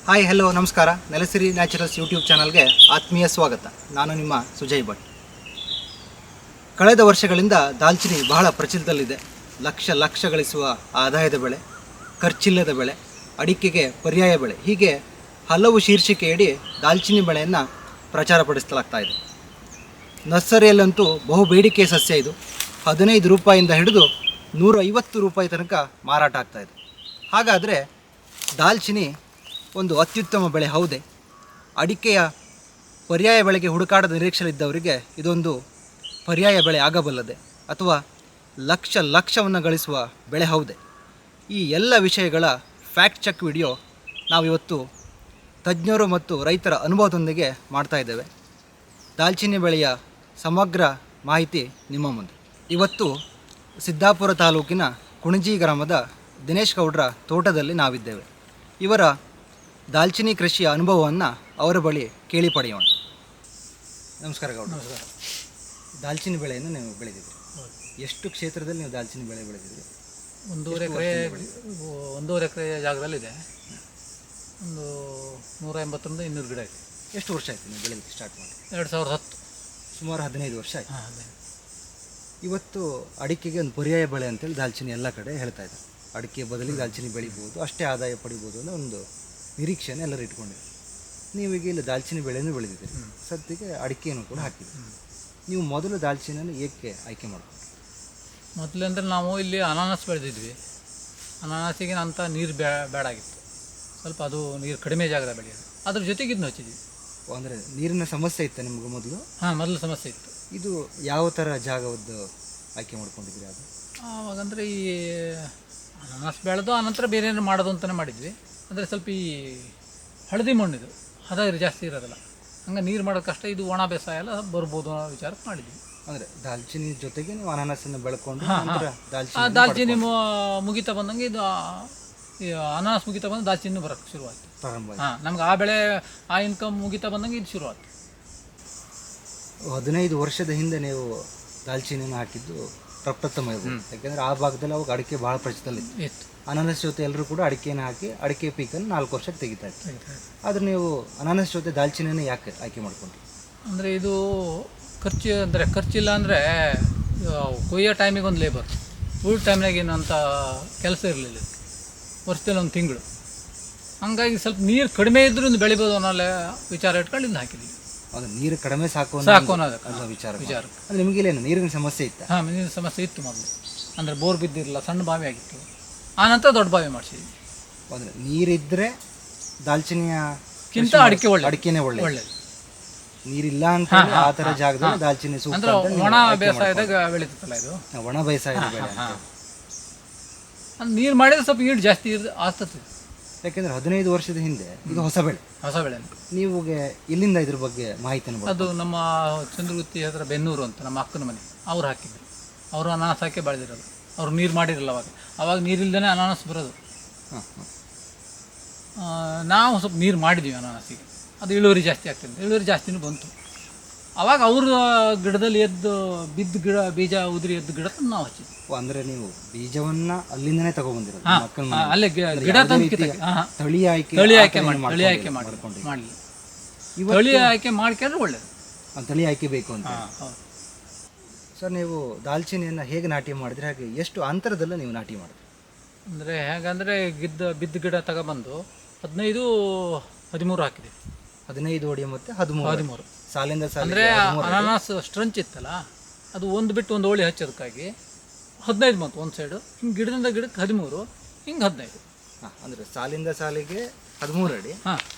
Hi hello ನಮಸ್ಕಾರ. ನೆಲಸಿರಿ naturals YouTube ಚಾನಲ್ಗೆ ಆತ್ಮೀಯ ಸ್ವಾಗತ. ನಾನು ನಿಮ್ಮ ಸುಜಯ್ ಭಟ್. ಕಳೆದ ವರ್ಷಗಳಿಂದ ದಾಲ್ಚಿನ್ನಿ ಬಹಳ ಪ್ರಚಲಿತದಲ್ಲಿದೆ. ಲಕ್ಷ ಗಳಿಸುವ ಆದಾಯದ ಬೆಳೆ, ಖರ್ಚಿಲ್ಲದ ಬೆಳೆ, ಅಡಿಕೆಗೆ ಪರ್ಯಾಯ ಬೆಳೆ, ಹೀಗೆ ಹಲವು ಶೀರ್ಷಿಕೆಯಡಿ ದಾಲ್ಚಿನ್ನಿ ಬೆಳೆಯನ್ನು ಪ್ರಚಾರಪಡಿಸಲಾಗ್ತಾ ಇದೆ. ನರ್ಸರಿಯಲ್ಲಂತೂ ಬಹು ಬೇಡಿಕೆಯ ಸಸ್ಯ ಇದು. 15 ರೂಪಾಯಿಂದ ಹಿಡಿದು 150 ರೂಪಾಯಿ ತನಕ ಮಾರಾಟ ಆಗ್ತಾಯಿದೆ. ಹಾಗಾದರೆ ದಾಲ್ಚಿನ್ನಿ ಒಂದು ಅತ್ಯುತ್ತಮ ಬೆಳೆ ಹೌದೇ? ಅಡಿಕೆಯ ಪರ್ಯಾಯ ಬೆಳೆಗೆ ಹುಡುಕಾಟದ ನಿರೀಕ್ಷೆಯಲ್ಲಿದ್ದವರಿಗೆ ಇದೊಂದು ಪರ್ಯಾಯ ಬೆಳೆ ಆಗಬಲ್ಲದೆ? ಅಥವಾ ಲಕ್ಷವನ್ನು ಗಳಿಸುವ ಬೆಳೆ ಹೌದೇ? ಈ ಎಲ್ಲ ವಿಷಯಗಳ ಫ್ಯಾಕ್ಟ್ ಚೆಕ್ ವಿಡಿಯೋ ನಾವಿವತ್ತು ತಜ್ಞರು ಮತ್ತು ರೈತರ ಅನುಭವದೊಂದಿಗೆ ಮಾಡ್ತಾ ಇದ್ದೇವೆ. ದಾಲ್ಚಿನ್ನಿ ಬೆಳೆಯ ಸಮಗ್ರ ಮಾಹಿತಿ ನಿಮ್ಮ ಮುಂದೆ. ಇವತ್ತು ಸಿದ್ದಾಪುರ ತಾಲೂಕಿನ ಕುಣಜಿ ಗ್ರಾಮದ ದಿನೇಶ್ ಗೌಡ್ರ ತೋಟದಲ್ಲಿ ನಾವಿದ್ದೇವೆ. ಇವರ ದಾಲ್ಚಿನ್ನಿ ಕೃಷಿಯ ಅನುಭವವನ್ನು ಅವರ ಬಳಿ ಕೇಳಿ ಪಡೆಯೋಣ. ನಮಸ್ಕಾರ ಗೌಡ. ನಮಸ್ಕಾರ. ದಾಲ್ಚಿನ್ನಿ ಬೆಳೆಯನ್ನು ನೀವು ಬೆಳೆದಿದ್ರಿ. ಎಷ್ಟು ಕ್ಷೇತ್ರದಲ್ಲಿ ನೀವು ದಾಲ್ಚಿನ್ನಿ ಬೆಳೆ ಬೆಳೆದಿದ್ರಿ? 1.5 ಎಕರೆ ಜಾಗದಲ್ಲಿದೆ. ಒಂದು 180ರಿಂದ 200 ಗಿಡ ಇದೆ. ಎಷ್ಟು ವರ್ಷ ಆಯಿತು ನೀವು ಬೆಳೆದಕ್ಕೆ ಸ್ಟಾರ್ಟ್ ಮಾಡಿ? 2010. ಸುಮಾರು 15 ವರ್ಷ ಆಯಿತು. ಇವತ್ತು ಅಡಿಕೆಗೆ ಒಂದು ಪರ್ಯಾಯ ಬೆಳೆ ಅಂತೇಳಿ ದಾಲ್ಚಿನ್ನಿ ಎಲ್ಲ ಕಡೆ ಹೇಳ್ತಾ ಇದ್ದಾರೆ. ಅಡಿಕೆ ಬದಲಿಗೆ ದಾಲ್ಚಿನ್ನಿ ಬೆಳಿಬೋದು, ಅಷ್ಟೇ ಆದಾಯ ಪಡಿಬೋದು ಅನ್ನೋ ಒಂದು ನಿರೀಕ್ಷೆಯನ್ನು ಎಲ್ಲರೂ ಇಟ್ಕೊಂಡಿದ್ದಾರೆ. ನೀವೀಗ ಇಲ್ಲಿ ದಾಲ್ಚಿನ್ನಿ ಬೆಳೆಯನ್ನು ಬೆಳೆದಿದ್ದೀರಿ, ಸದ್ಯಕ್ಕೆ ಅಡಿಕೆಯನ್ನು ಕೂಡ ಹಾಕಿದ್ದೀರಿ. ನೀವು ಮೊದಲು ದಾಲ್ಚಿನ್ನಿಯನ್ನು ಏಕೆ ಆಯ್ಕೆ ಮಾಡ್ಕೊಂಡ್ರಿ? ಮೊದಲೆಂದರೆ ನಾವು ಇಲ್ಲಿ ಅನಾನಸ್ ಬೆಳೆದಿದ್ವಿ. ಅನಾನಸಿಗೆ ಅಂತ ನೀರು ಬೇಡಾಗಿತ್ತು. ಸ್ವಲ್ಪ ಅದು ನೀರು ಕಡಿಮೆ ಜಾಗದ ಬೆಳೆಯೋದು. ಅದ್ರ ಜೊತೆಗೆ ಇದನ್ನು ಹಚ್ಚಿದ್ವಿ. ಅಂದರೆ ನೀರಿನ ಸಮಸ್ಯೆ ಇತ್ತು ನಿಮಗೆ ಮೊದಲು? ಮೊದಲು ಸಮಸ್ಯೆ ಇತ್ತು. ಇದು ಯಾವ ಥರ ಜಾಗವದ್ದು ಆಯ್ಕೆ ಮಾಡ್ಕೊಂಡಿದ್ದೀರಿ? ಅದು ಆವಾಗಂದರೆ ಈ ಅನಾನಸ್ ಬೆಳೆದು ಆನಂತರ ಬೇರೆ ಏನಾರು ಮಾಡೋದು ಅಂತಲೇ ಮಾಡಿದ್ವಿ. ಅಂದರೆ ಸ್ವಲ್ಪ ಈ ಹಳದಿ ಮಣ್ಣಿದು ಹದ ಜಾಸ್ತಿ ಇರೋದಿಲ್ಲ, ಹಂಗೆ ನೀರು ಮಾಡೋದು ಕಷ್ಟ. ಇದು ಒಣ ಬೇಸಾಯ ಎಲ್ಲ ಬರ್ಬೋದು ಅನ್ನೋ ವಿಚಾರಕ್ಕೆ ಮಾಡಿದ್ವಿ. ಅಂದರೆ ದಾಲ್ಚಿನ್ನಿ ಜೊತೆಗೆ ನೀವು ಅನಾನಸನ್ನು ಬೆಳ್ಕೊಂಡು ದಾಲ್ಚಿನ್ನಿ ಮುಗಿತಾ ಬಂದಂಗೆ ಇದು ಈ ಅನಾನಸ್ ಮುಗಿತಾ ಬಂದು ದಾಲ್ಚಿನ್ನಿ ಬರೋಕ್ಕೆ ಶುರುವಾಯಿತು. ಪ್ರಾರಂಭ. ನಮ್ಗೆ ಆ ಬೆಳೆ ಆ ಇನ್ಕಮ್ ಮುಗಿತಾ ಬಂದಂಗೆ ಇದು ಶುರುವಾಯಿತು. 15 ವರ್ಷದ ಹಿಂದೆ ನೀವು ದಾಲ್ಚಿನ್ನಿಯನ್ನು ಹಾಕಿದ್ದು ಪ್ರಪ್ರಥಮ ಇದು. ಯಾಕೆಂದರೆ ಆ ಭಾಗದಲ್ಲಿ ಅವಾಗ ಅಡಿಕೆ ಭಾಳ ಪ್ರಚಲಿತ. ಅನಾನಸ್ ಜೊತೆ ಎಲ್ಲರೂ ಕೂಡ ಅಡಿಕೆಯನ್ನು ಹಾಕಿ ಅಡಿಕೆ ಪೀಕನ್ನು 4 ವರ್ಷಕ್ಕೆ ತೆಗಿತಾ ಇತ್ತು. ಆದರೆ ನೀವು ಅನಾನಸ್ ಜೊತೆ ದಾಲ್ಚಿನ್ನಿಯನ್ನು ಯಾಕೆ ಆಯ್ಕೆ ಮಾಡ್ಕೊಂಡ್ರಿ? ಅಂದರೆ ಇದು ಖರ್ಚಿಲ್ಲ ಅಂದರೆ ಕೊಯ್ಯೋ ಟೈಮಿಗೆ ಒಂದು ಲೇಬರ್, ಉಳಿದ ಟೈಮ್ನಾಗ ಏನಂತ ಕೆಲಸ ಇರಲಿಲ್ಲ. ವರ್ಷದಲ್ಲಿ 1 ತಿಂಗಳು. ಹಂಗಾಗಿ ಸ್ವಲ್ಪ ನೀರು ಕಡಿಮೆ ಇದ್ರೂ ಬೆಳಿಬೋದು ಅನ್ನೋ ವಿಚಾರ ಇಟ್ಕೊಂಡು ಇದನ್ನ ಹಾಕಿದ್ವಿ. ಅದು ನೀರು ಕಡಿಮೆ ಸಾಕು ಅನ್ನೋದಕ್ಕೆ ವಿಚಾರ. ಅಂದರೆ ನಿಮಗೇನು ನೀರಿನ ಸಮಸ್ಯೆ ಇತ್ತು? ನೀರಿನ ಸಮಸ್ಯೆ ಇತ್ತು ಮೊದಲು. ಅಂದರೆ ಬೋರ್ ಬಿದ್ದಿರಲಿಲ್ಲ, ಸಣ್ಣ ಬಾವಿ ಆಗಿತ್ತು. ಆನಂತರ ದೊಡ್ಡ ಬಾವಿ ಮಾಡಿಸಿದ್ವಿ. ಅಂದರೆ ನೀರಿದ್ದರೆ ದಾಲ್ಚಿನ್ನಿಯಕ್ಕಿಂತ ಅಡಿಕೆನೇ ಒಳ್ಳೆಯದು. ನೀರಿಲ್ಲ ಅಂತ ಆ ಥರ ಜಾಗದಲ್ಲಿ ದಾಲ್ಚಿನ್ನಿ ಸೂಕ್ತ. ಅಂದರೆ ಒಣ ಬೇಸಾಯದಾಗ ಬೆಳೀತಲ್ಲ ಇದು, ಒಣ ಬೇಸಾಯದ ಬೆಳೆ. ನೀರು ಮಾಡಿದ್ರೆ ಸ್ವಲ್ಪ ಈಡು ಜಾಸ್ತಿ ಆಗ್ತದೆ. ಯಾಕೆಂದರೆ 15 ವರ್ಷದ ಹಿಂದೆ ಇದು ಹೊಸ ಬೆಳೆ. ನೀವು ಎಲ್ಲಿಂದ ಇದ್ರ ಬಗ್ಗೆ ಮಾಹಿತಿಯನ್ನು? ಅದು ನಮ್ಮ ಚಂದ್ರಗುತ್ತಿ ಹತ್ರ ಬೆನ್ನೂರು ಅಂತ ನಮ್ಮ ಅಕ್ಕನ ಮನೆ, ಅವ್ರು ಹಾಕಿದ್ರು. ಅವರು ಅನಾನಸ್ ಹಾಕಿ ಬೆಳೆದಿರೋದು. ಅವ್ರು ನೀರು ಮಾಡಿರಲ್ಲ ಅವಾಗ ನೀರಿಲ್ದೇ ಅನಾನಸ್ ಬರೋದು. ನಾವು ಸ್ವಲ್ಪ ನೀರು ಮಾಡಿದ್ವಿ ಅನಾನಸಿಗೆ. ಅದು ಇಳುವರಿ ಜಾಸ್ತಿ ಆಗ್ತದೆ. ಇಳುವರಿ ಜಾಸ್ತಿನೂ ಬಂತು. ಅವಾಗ ಅವ್ರ ಗಿಡದಲ್ಲಿ ಬಿದ್ದ ಗಿಡ, ಬೀಜ ಉದುರಿ ಎದ್ದು ಗಿಡ ತಂದು ನಾವು ಹಚ್ಚಿದ್ವಿ. ಅಂದರೆ ನೀವು ಬೀಜವನ್ನು ಅಲ್ಲಿಂದನೇ ತಗೊಬಂದಿರೋದು? ಅಲ್ಲೇ ಗಿಡ ತಂದು ತಳಿ ಆಯ್ಕೆ ಮಾಡಲಿ. ತಳಿ ಆಯ್ಕೆ ಮಾಡ್ಕೊಂಡ್ರೆ ಒಳ್ಳೇದು. ತಳಿ ಆಯ್ಕೆ ಬೇಕು ಅಂತ. ಸರ್, ನೀವು ದಾಲ್ಚಿನ್ನಿಯನ್ನು ಹೇಗೆ ನಾಟಿ ಮಾಡಿದ್ರೆ, ಹಾಗೆ ಎಷ್ಟು ಅಂತರದಲ್ಲಿ ನೀವು ನಾಟಿ ಮಾಡಿದ್ರಿ? ಅಂದರೆ ಹೇಗಂದರೆ ಬಿದ್ದ ಗಿಡ ತಗೊಬಂದು 15-13 ಹಾಕಿದೆ. 15 ಅಡಿ ಮತ್ತು 13 ಸಾಲಿಂದ ಸಾಲ. ಅಂದರೆ ಅನಾನಸ್ ಸ್ಟ್ರಂಚ್ ಇತ್ತಲ್ಲ, ಅದು ಒಂದು ಬಿಟ್ಟು ಒಂದು ಓಳಿ ಹಚ್ಚೋದಕ್ಕಾಗಿ 15 ಬಂತು ಒಂದು ಸೈಡು. ಹಿಂಗೆ ಗಿಡದಿಂದ ಗಿಡಕ್ಕೆ 13, ಹಿಂಗೆ 15. ಅಂದರೆ ಸಾಲಿಂದ ಸಾಲಿಗೆ 13 ಅಡಿ,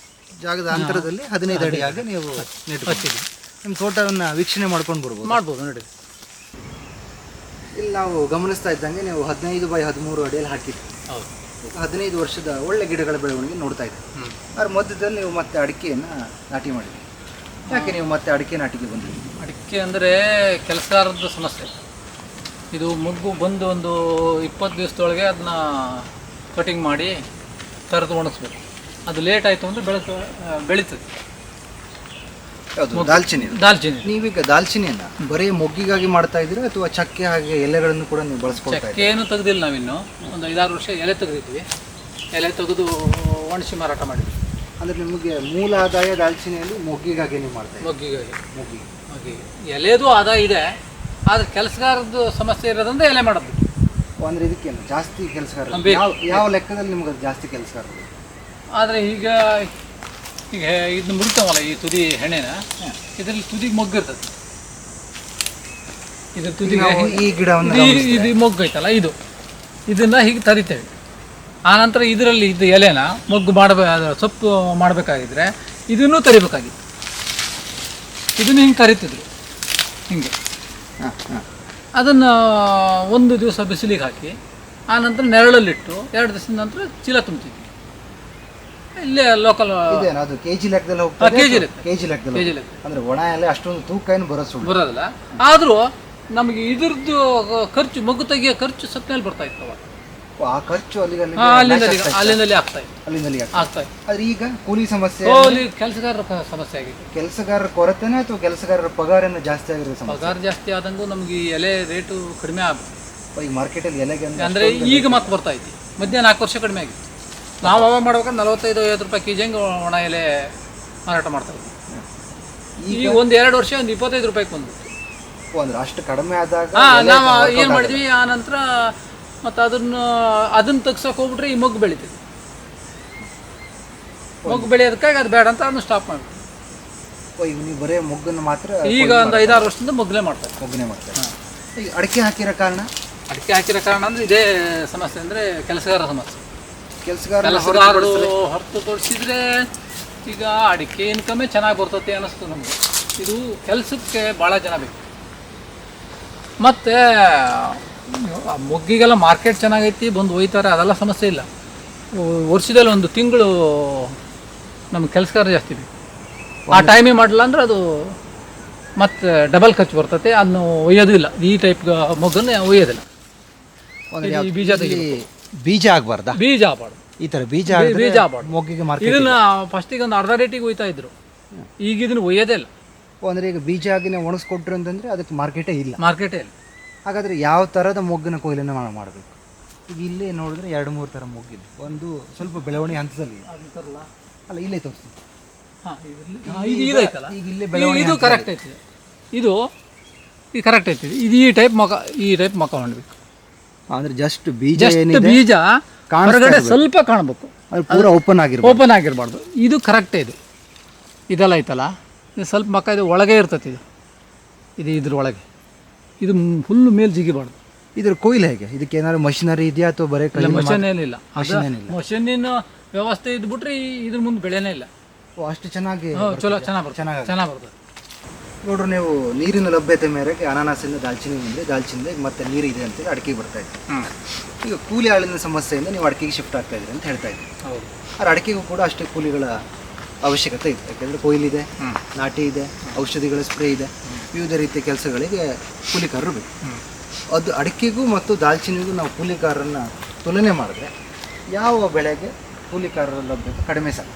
ಜಾಗದ ಅಂತರದಲ್ಲಿ 15 ಅಡಿಯಾಗಿ ನೀವು ಹಚ್ಚಿದ್ವಿ. ನಿಮ್ಮ ತೋಟವನ್ನು ವೀಕ್ಷಣೆ ಮಾಡ್ಕೊಂಡು ಮಾಡ್ಬೋದು ನೋಡಿ. ಇಲ್ಲಿ ನಾವು ಗಮನಿಸ್ತಾ ಇದ್ದಂಗೆ ನೀವು 15x13 ಅಡಿಯಲ್ಲಿ ಹಾಕಿದ್ವಿ. 15 ವರ್ಷದ ಒಳ್ಳೆ ಗಿಡಗಳ ಬೆಳವಣಿಗೆ ನೋಡ್ತಾ ಇದ್ದೀವಿ. ಅದ್ರ ಮಧ್ಯದಲ್ಲಿ ನೀವು ಮತ್ತೆ ಅಡಿಕೆಯನ್ನು ನಾಟಿ ಮಾಡಿದ್ವಿ. ಯಾಕೆ ನೀವು ಮತ್ತೆ ಅಡಿಕೆ ನಾಟಿಗೆ ಬಂದ್ರಿ? ಅಡಿಕೆ ಅಂದರೆ ಕೆಲಸಗಾರದ್ದು ಸಮಸ್ಯೆ. ಇದು ಮೊಗ್ಗು ಬಂದು ಒಂದು 20 ದಿವಸದೊಳಗೆ ಅದನ್ನ ಕಟಿಂಗ್ ಮಾಡಿ ತರದು ಒಣಗಿಸ್ಬೇಕು. ಅದು ಲೇಟ್ ಆಯಿತು ಅಂದರೆ ಬೆಳೀತದೆ. ದಾಲ್ಚಿನ್ನಿ. ನೀವೀಗ ದಾಲ್ಚಿನ್ನಿಯನ್ನು ಬರೀ ಮೊಗ್ಗಿಗಾಗಿ ಮಾಡ್ತಾ ಇದ್ದೀರಾ ಅಥವಾ ಚಕ್ಕೆ ಹಾಗೆ ಎಲೆಗಳನ್ನು ಕೂಡ ನೀವು ಬಳಸ್ಕೊಳ್ತಾ? ಚಕ್ಕೆ ಏನು ತೆಗೆದಿಲ್ಲ ನಾವಿನ್ನು. ಒಂದು 5-6 ವರ್ಷ ಎಲೆ ತೆಗೆದಿದ್ವಿ. ಎಲೆ ತೆಗೆದು ಒಣಸಿ ಮಾರಾಟ ಮಾಡಿದ್ವಿ. ಅಂದರೆ ನಿಮಗೆ ಮೂಲ ಆದಾಯ ದಾಲ್ಚಿನಿಯಲ್ಲಿ ಮೊಗ್ಗಿಗಾಗಿ ನೀವು ಮಾಡ್ತೀವಿ? ಮೊಗ್ಗಿಗಾಗಿ. ಮೊಗ್ಗಿಗೆ ಎಲೆದು ಆದಾಯ ಇದೆ, ಆದರೆ ಕೆಲಸಗಾರದ್ದು ಸಮಸ್ಯೆ ಇರೋದ್ರಿಂದ ಎಲೆ ಮಾಡೋದು. ಅಂದರೆ ಇದಕ್ಕೇನು ಜಾಸ್ತಿ ಕೆಲಸಗಾರ ಬೇಕು. ಯಾವ ಲೆಕ್ಕದಲ್ಲಿ ನಿಮ್ಗೆ ಅದು ಜಾಸ್ತಿ ಕೆಲಸಗಾರರು? ಆದರೆ ಈಗ ಇದನ್ನ ಮುರಿತಾವಲ್ಲ ಈ ತುದಿ ಹೆಣ್ಣೆನ, ಇದರಲ್ಲಿ ತುದಿಗೆ ಮೊಗ್ಗಿರ್ತದೆ. ಇದ್ರ ತುದಿಗೆ ಈ ಗಿಡವನ್ನು ಇದು ಮೊಗ್ಗೈತಲ್ಲ, ಇದನ್ನ ಹೀಗೆ ತರಿತೇವೆ. ಆನಂತರ ಇದರಲ್ಲಿ ಇದ್ದ ಎಲೆನ ಮೊಗ್ಗು ಸೊಪ್ಪು ಮಾಡಬೇಕಾಗಿದ್ರೆ ಇದನ್ನೂ ತರಿಬೇಕಾಗಿತ್ತು. ಇದನ್ನು ಹಿಂಗೆ ಕರಿತಿದ್ರು, ಹಿಂಗೆ. ಅದನ್ನು ಒಂದು ದಿವಸ ಬಿಸಿಲಿಗೆ ಹಾಕಿ ಆನಂತರ ನೆರಳಲ್ಲಿಟ್ಟು 2 ದಿವಸದ ನಂತರ ಚೀಲ ತುಂಬ್ತಿದ್ವಿ. ಇಲ್ಲೇ ಲೋಕಲ್ ಅದು ಕೆಜಿ ಲೆಕ್ಕದಲ್ಲಿ ಹೋಗ್ತದೆ. ಕೆಜಿ ಲೆಕ್ಕದಲ್ಲಿ ಕೆಜಿ ಲೆಕ್ಕ. ಅಂದರೆ ಒಣ ಎಲೆ ಅಷ್ಟೊಂದು ತೂಕ ಏನು ಬರೋದಿಲ್ಲ. ಆದರೂ ನಮಗೆ ಇದ್ರದ್ದು ಖರ್ಚು, ಮೊಗ್ಗು ತೆಗಿಯೋ ಖರ್ಚು ಸತ್ನಲ್ಲಿ ಬರ್ತಾ ಇತ್ತು ಅವಾಗ. ಆ ಖರ್ಚು ಅಲ್ಲಿಂದಲೇ ಆಗ್ತಾ ಇತ್ತು. ಆದ್ರೆ ಈಗ ಕೂಲಿ ಸಮಸ್ಯೆ, ಕೆಲಸಗಾರರ ಸಮಸ್ಯೆ ಆಗಿದೆ. ಕೆಲಸಗಾರರ ಕೊರತೆನೇ ಅಥವಾ ಕೆಲಸಗಾರರ ಪಗಾರನ ಜಾಸ್ತಿ ಆಗಿರೋ ಸಮಸ್ಯೆ? ಪಗಾರ ಜಾಸ್ತಿ ಆದಂಗೂ ನಮ್ಗೆ ಈ ಎಲೆ ರೇಟು ಕಡಿಮೆ ಆಗುತ್ತೆ. ಈಗ ಮಾರ್ಕೆಟಲ್ಲಿ ಎಲೆಗೆ ಅಂದರೆ ಈಗ ಮತ್ತೆ ಬರ್ತಾ ಐತಿ. ಮಧ್ಯ 4 ವರ್ಷ ಕಡಿಮೆ ಆಗಿತ್ತು. ನಾವು ಅವಾಗ ಮಾಡ್ಬೇಕಾದ್ರೆ 45-50 ರೂಪಾಯಿ ಕೆಜಿ ಹಂಗೆ ಒಣ ಎಲೆ ಮಾರಾಟ ಮಾಡ್ತಾ ಇದ್ವಿ. ಈಗ 1-2 ವರ್ಷ 25 ರೂಪಾಯಿಗೆ ಬಂದು. ಅಂದ್ರೆ ಅಷ್ಟು ಕಡಿಮೆ ಆದಾಗ ನಾವು ಏನು ಮಾಡಿದ್ವಿ, ಆ ನಂತರ ಮತ್ತು ಅದನ್ನು ತೆಗ್ಸೋಕೆ ಹೋಗ್ಬಿಟ್ರೆ ಈ ಮೊಗ್ಗು ಬೆಳಿತೀವಿ. ಮೊಗ್ಗು ಬೆಳೆಯೋದಕ್ಕಾಗಿ ಅದು ಬೇಡ ಅಂತ ಅದನ್ನು ಸ್ಟಾಪ್ ಮಾಡ್ತೀವಿ. ಈಗ ನೀವು ಬರೀ ಮೊಗ್ಗನ್ನು ಮಾತ್ರ ಈಗ ಒಂದು 5-6 ವರ್ಷದಿಂದ ಮೊಗ್ಗನೇ ಮಾಡ್ತಾರೆ. ಈಗ ಅಡಿಕೆ ಹಾಕಿರೋ ಕಾರಣ ಅಂದರೆ ಇದೇ ಸಮಸ್ಯೆ, ಅಂದರೆ ಕೆಲಸಗಾರ ಸಮಸ್ಯೆ. ಕೆಲಸಗಾರರು ಹೊರತುಪಡಿಸಿದ್ರೆ ಈಗ ಅಡಿಕೆ ಇನ್ಕಮೇ ಚೆನ್ನಾಗಿ ಬರ್ತೈತೆ ಅನ್ನಿಸ್ತು ನಮಗೆ. ಇದು ಕೆಲಸಕ್ಕೆ ಭಾಳ ಜನ ಬೇಕು. ಮತ್ತು ಮೊಗ್ಗಿಗೆಲ್ಲ ಮಾರ್ಕೆಟ್ ಚೆನ್ನಾಗೈತಿ, ಬಂದು ಒಯ್ತಾರೆ, ಅದೆಲ್ಲ ಸಮಸ್ಯೆ ಇಲ್ಲ. ವರ್ಷದಲ್ಲಿ 1 ತಿಂಗಳು ನಮ್ಗೆ ಕೆಲಸಗಾರ ಜಾಸ್ತಿ ಬೇಕು. ಆ ಟೈಮಿಗೆ ಮಾಡಲ್ಲ ಅಂದ್ರೆ ಅದು ಮತ್ತು ಡಬಲ್ ಖರ್ಚು ಬರ್ತೈತೆ. ಅದನ್ನು ಒಯ್ಯೋದು ಇಲ್ಲ, ಈ ಟೈಪ್ ಮೊಗ್ಗನ್ನು ಒಯ್ಯೋದಿಲ್ಲ. ಬೀಜ ಆಗಬಾರ್ದಾ? ಬೀಜ ಆಗಬಾರ್ದು. ಈ ಥರ ಬೀಜ ಆಗಬಾರ್ದು. ಮೊಗ್ಗಿಗೆ ಇದನ್ನ ಫಸ್ಟಿಗೆ ಒಂದು ಅರ್ಧ ರೇಟಿಗೆ ಒಯ್ತಾ ಇದ್ರು, ಈಗ ಇದನ್ನು ಒಯ್ಯೋದೇ ಇಲ್ಲ. ಅಂದರೆ ಈಗ ಬೀಜ ಆಗಿನೇ ಒಣಗಿಸ್ಕೊಟ್ರು ಅಂತಂದರೆ ಅದಕ್ಕೆ ಮಾರ್ಕೆಟೇ ಇಲ್ಲ. ಹಾಗಾದರೆ ಯಾವ ಥರದ ಮೊಗ್ಗಿನ ಕೊಯ್ಲನ್ನು ಮಾಡಬೇಕು? ಈಗ ಇಲ್ಲೇ ನೋಡಿದ್ರೆ 2-3 ಥರ ಮೊಗ್ಗಿದೆ. ಒಂದು ಸ್ವಲ್ಪ ಬೆಳವಣಿಗೆ ಹಂತದಲ್ಲಿ ಅಲ್ಲ, ಇಲ್ಲೇ ತೋರಿಸ್ತೀನಿ. ಈಗ ಇಲ್ಲೇ ಬೆಳವಣಿಗೆ ಇದು ಕರೆಕ್ಟ್ ಐತಿ. ಇದು ಕರೆಕ್ಟ್ ಐತಿ. ಇದು ಈ ಟೈಪ್ ಮಕ ಮಾಡಬೇಕು. ಅಂದರೆ ಜಸ್ಟ್ ಬೀಜ ಹೊರಗಡೆ ಸ್ವಲ್ಪ ಕಾಣಬೇಕು, ಪೂರ ಓಪನ್ ಆಗಿರಬಾರ್ದು. ಇದು ಕರೆಕ್ಟೇ. ಇದೆಲ್ಲ ಐತಲ್ಲ, ಇದು ಸ್ವಲ್ಪ ಮಕ ಇದು ಒಳಗೆ ಇರ್ತೈತಿ. ಇದು ಇದ್ರೊಳಗೆ ಇದು ಫುಲ್ ಮೇಲೆ ಜಿಗಿಬಾರ್ದು. ಇದ್ರ ಕೊಯ್ಲು ಹೇಗೆ? ಇದಕ್ಕೆ ಏನಾದ್ರು ಮಷಿನರಿ ಇದೆಯಾ ಅಥವಾ ಬರೀ ಮಷಿನ್ ಏನಿಲ್ಲ. ಮಷಿನಿನ ವ್ಯವಸ್ಥೆ ಇದ್ಬಿಟ್ರೆ ಇದ್ರ ಮುಂದೆ ಬೆಳೆನೇ ಇಲ್ಲ. ಅಷ್ಟು ಚೆನ್ನಾಗಿ ಚೆನ್ನಾಗಿ ಬರ್ತದೆ. ನೋಡ್ರಿ, ನೀವು ನೀರಿನ ಲಭ್ಯತೆ ಮೇರೆಗೆ ಅನಾನಸಿಂದ ದಾಲ್ಚಿನಿಂದ ಮತ್ತೆ ನೀರು ಇದೆ ಅಂತೇಳಿ ಅಡಿಕೆಗೆ ಬರ್ತಾ ಇದ್ರಿ. ಈಗ ಕೂಲಿ ಆಳಿನ ಸಮಸ್ಯೆಯಿಂದ ನೀವು ಅಡಿಕೆಗೆ ಶಿಫ್ಟ್ ಆಗ್ತಾ ಇದ್ರಿ ಅಂತ ಹೇಳ್ತಾ ಇದ್ರಿ. ಆದ್ರೆ ಅಡಿಕೆಗೂ ಕೂಡ ಅಷ್ಟೇ ಕೂಲಿಗಳ ಅವಶ್ಯಕತೆ ಇದೆ. ಯಾಕೆಂದರೆ ಕೊಯ್ಲಿದೆ, ನಾಟಿ ಇದೆ, ಔಷಧಿಗಳ ಸ್ಪ್ರೇ ಇದೆ, ವಿವಿಧ ರೀತಿಯ ಕೆಲಸಗಳಿಗೆ ಕೂಲಿಕಾರರು ಬೇಕು. ಅದು ಅಡಿಕೆಗೂ ಮತ್ತು ದಾಲ್ಚಿನಿಗೂ ನಾವು ಕೂಲಿಕಾರರನ್ನು ತುಲನೆ ಮಾಡಿದ್ರೆ ಯಾವ ಬೆಳೆಗೆ ಕೂಲಿಕಾರರ ಲಭ್ಯತೆ ಕಡಿಮೆ ಸರ್?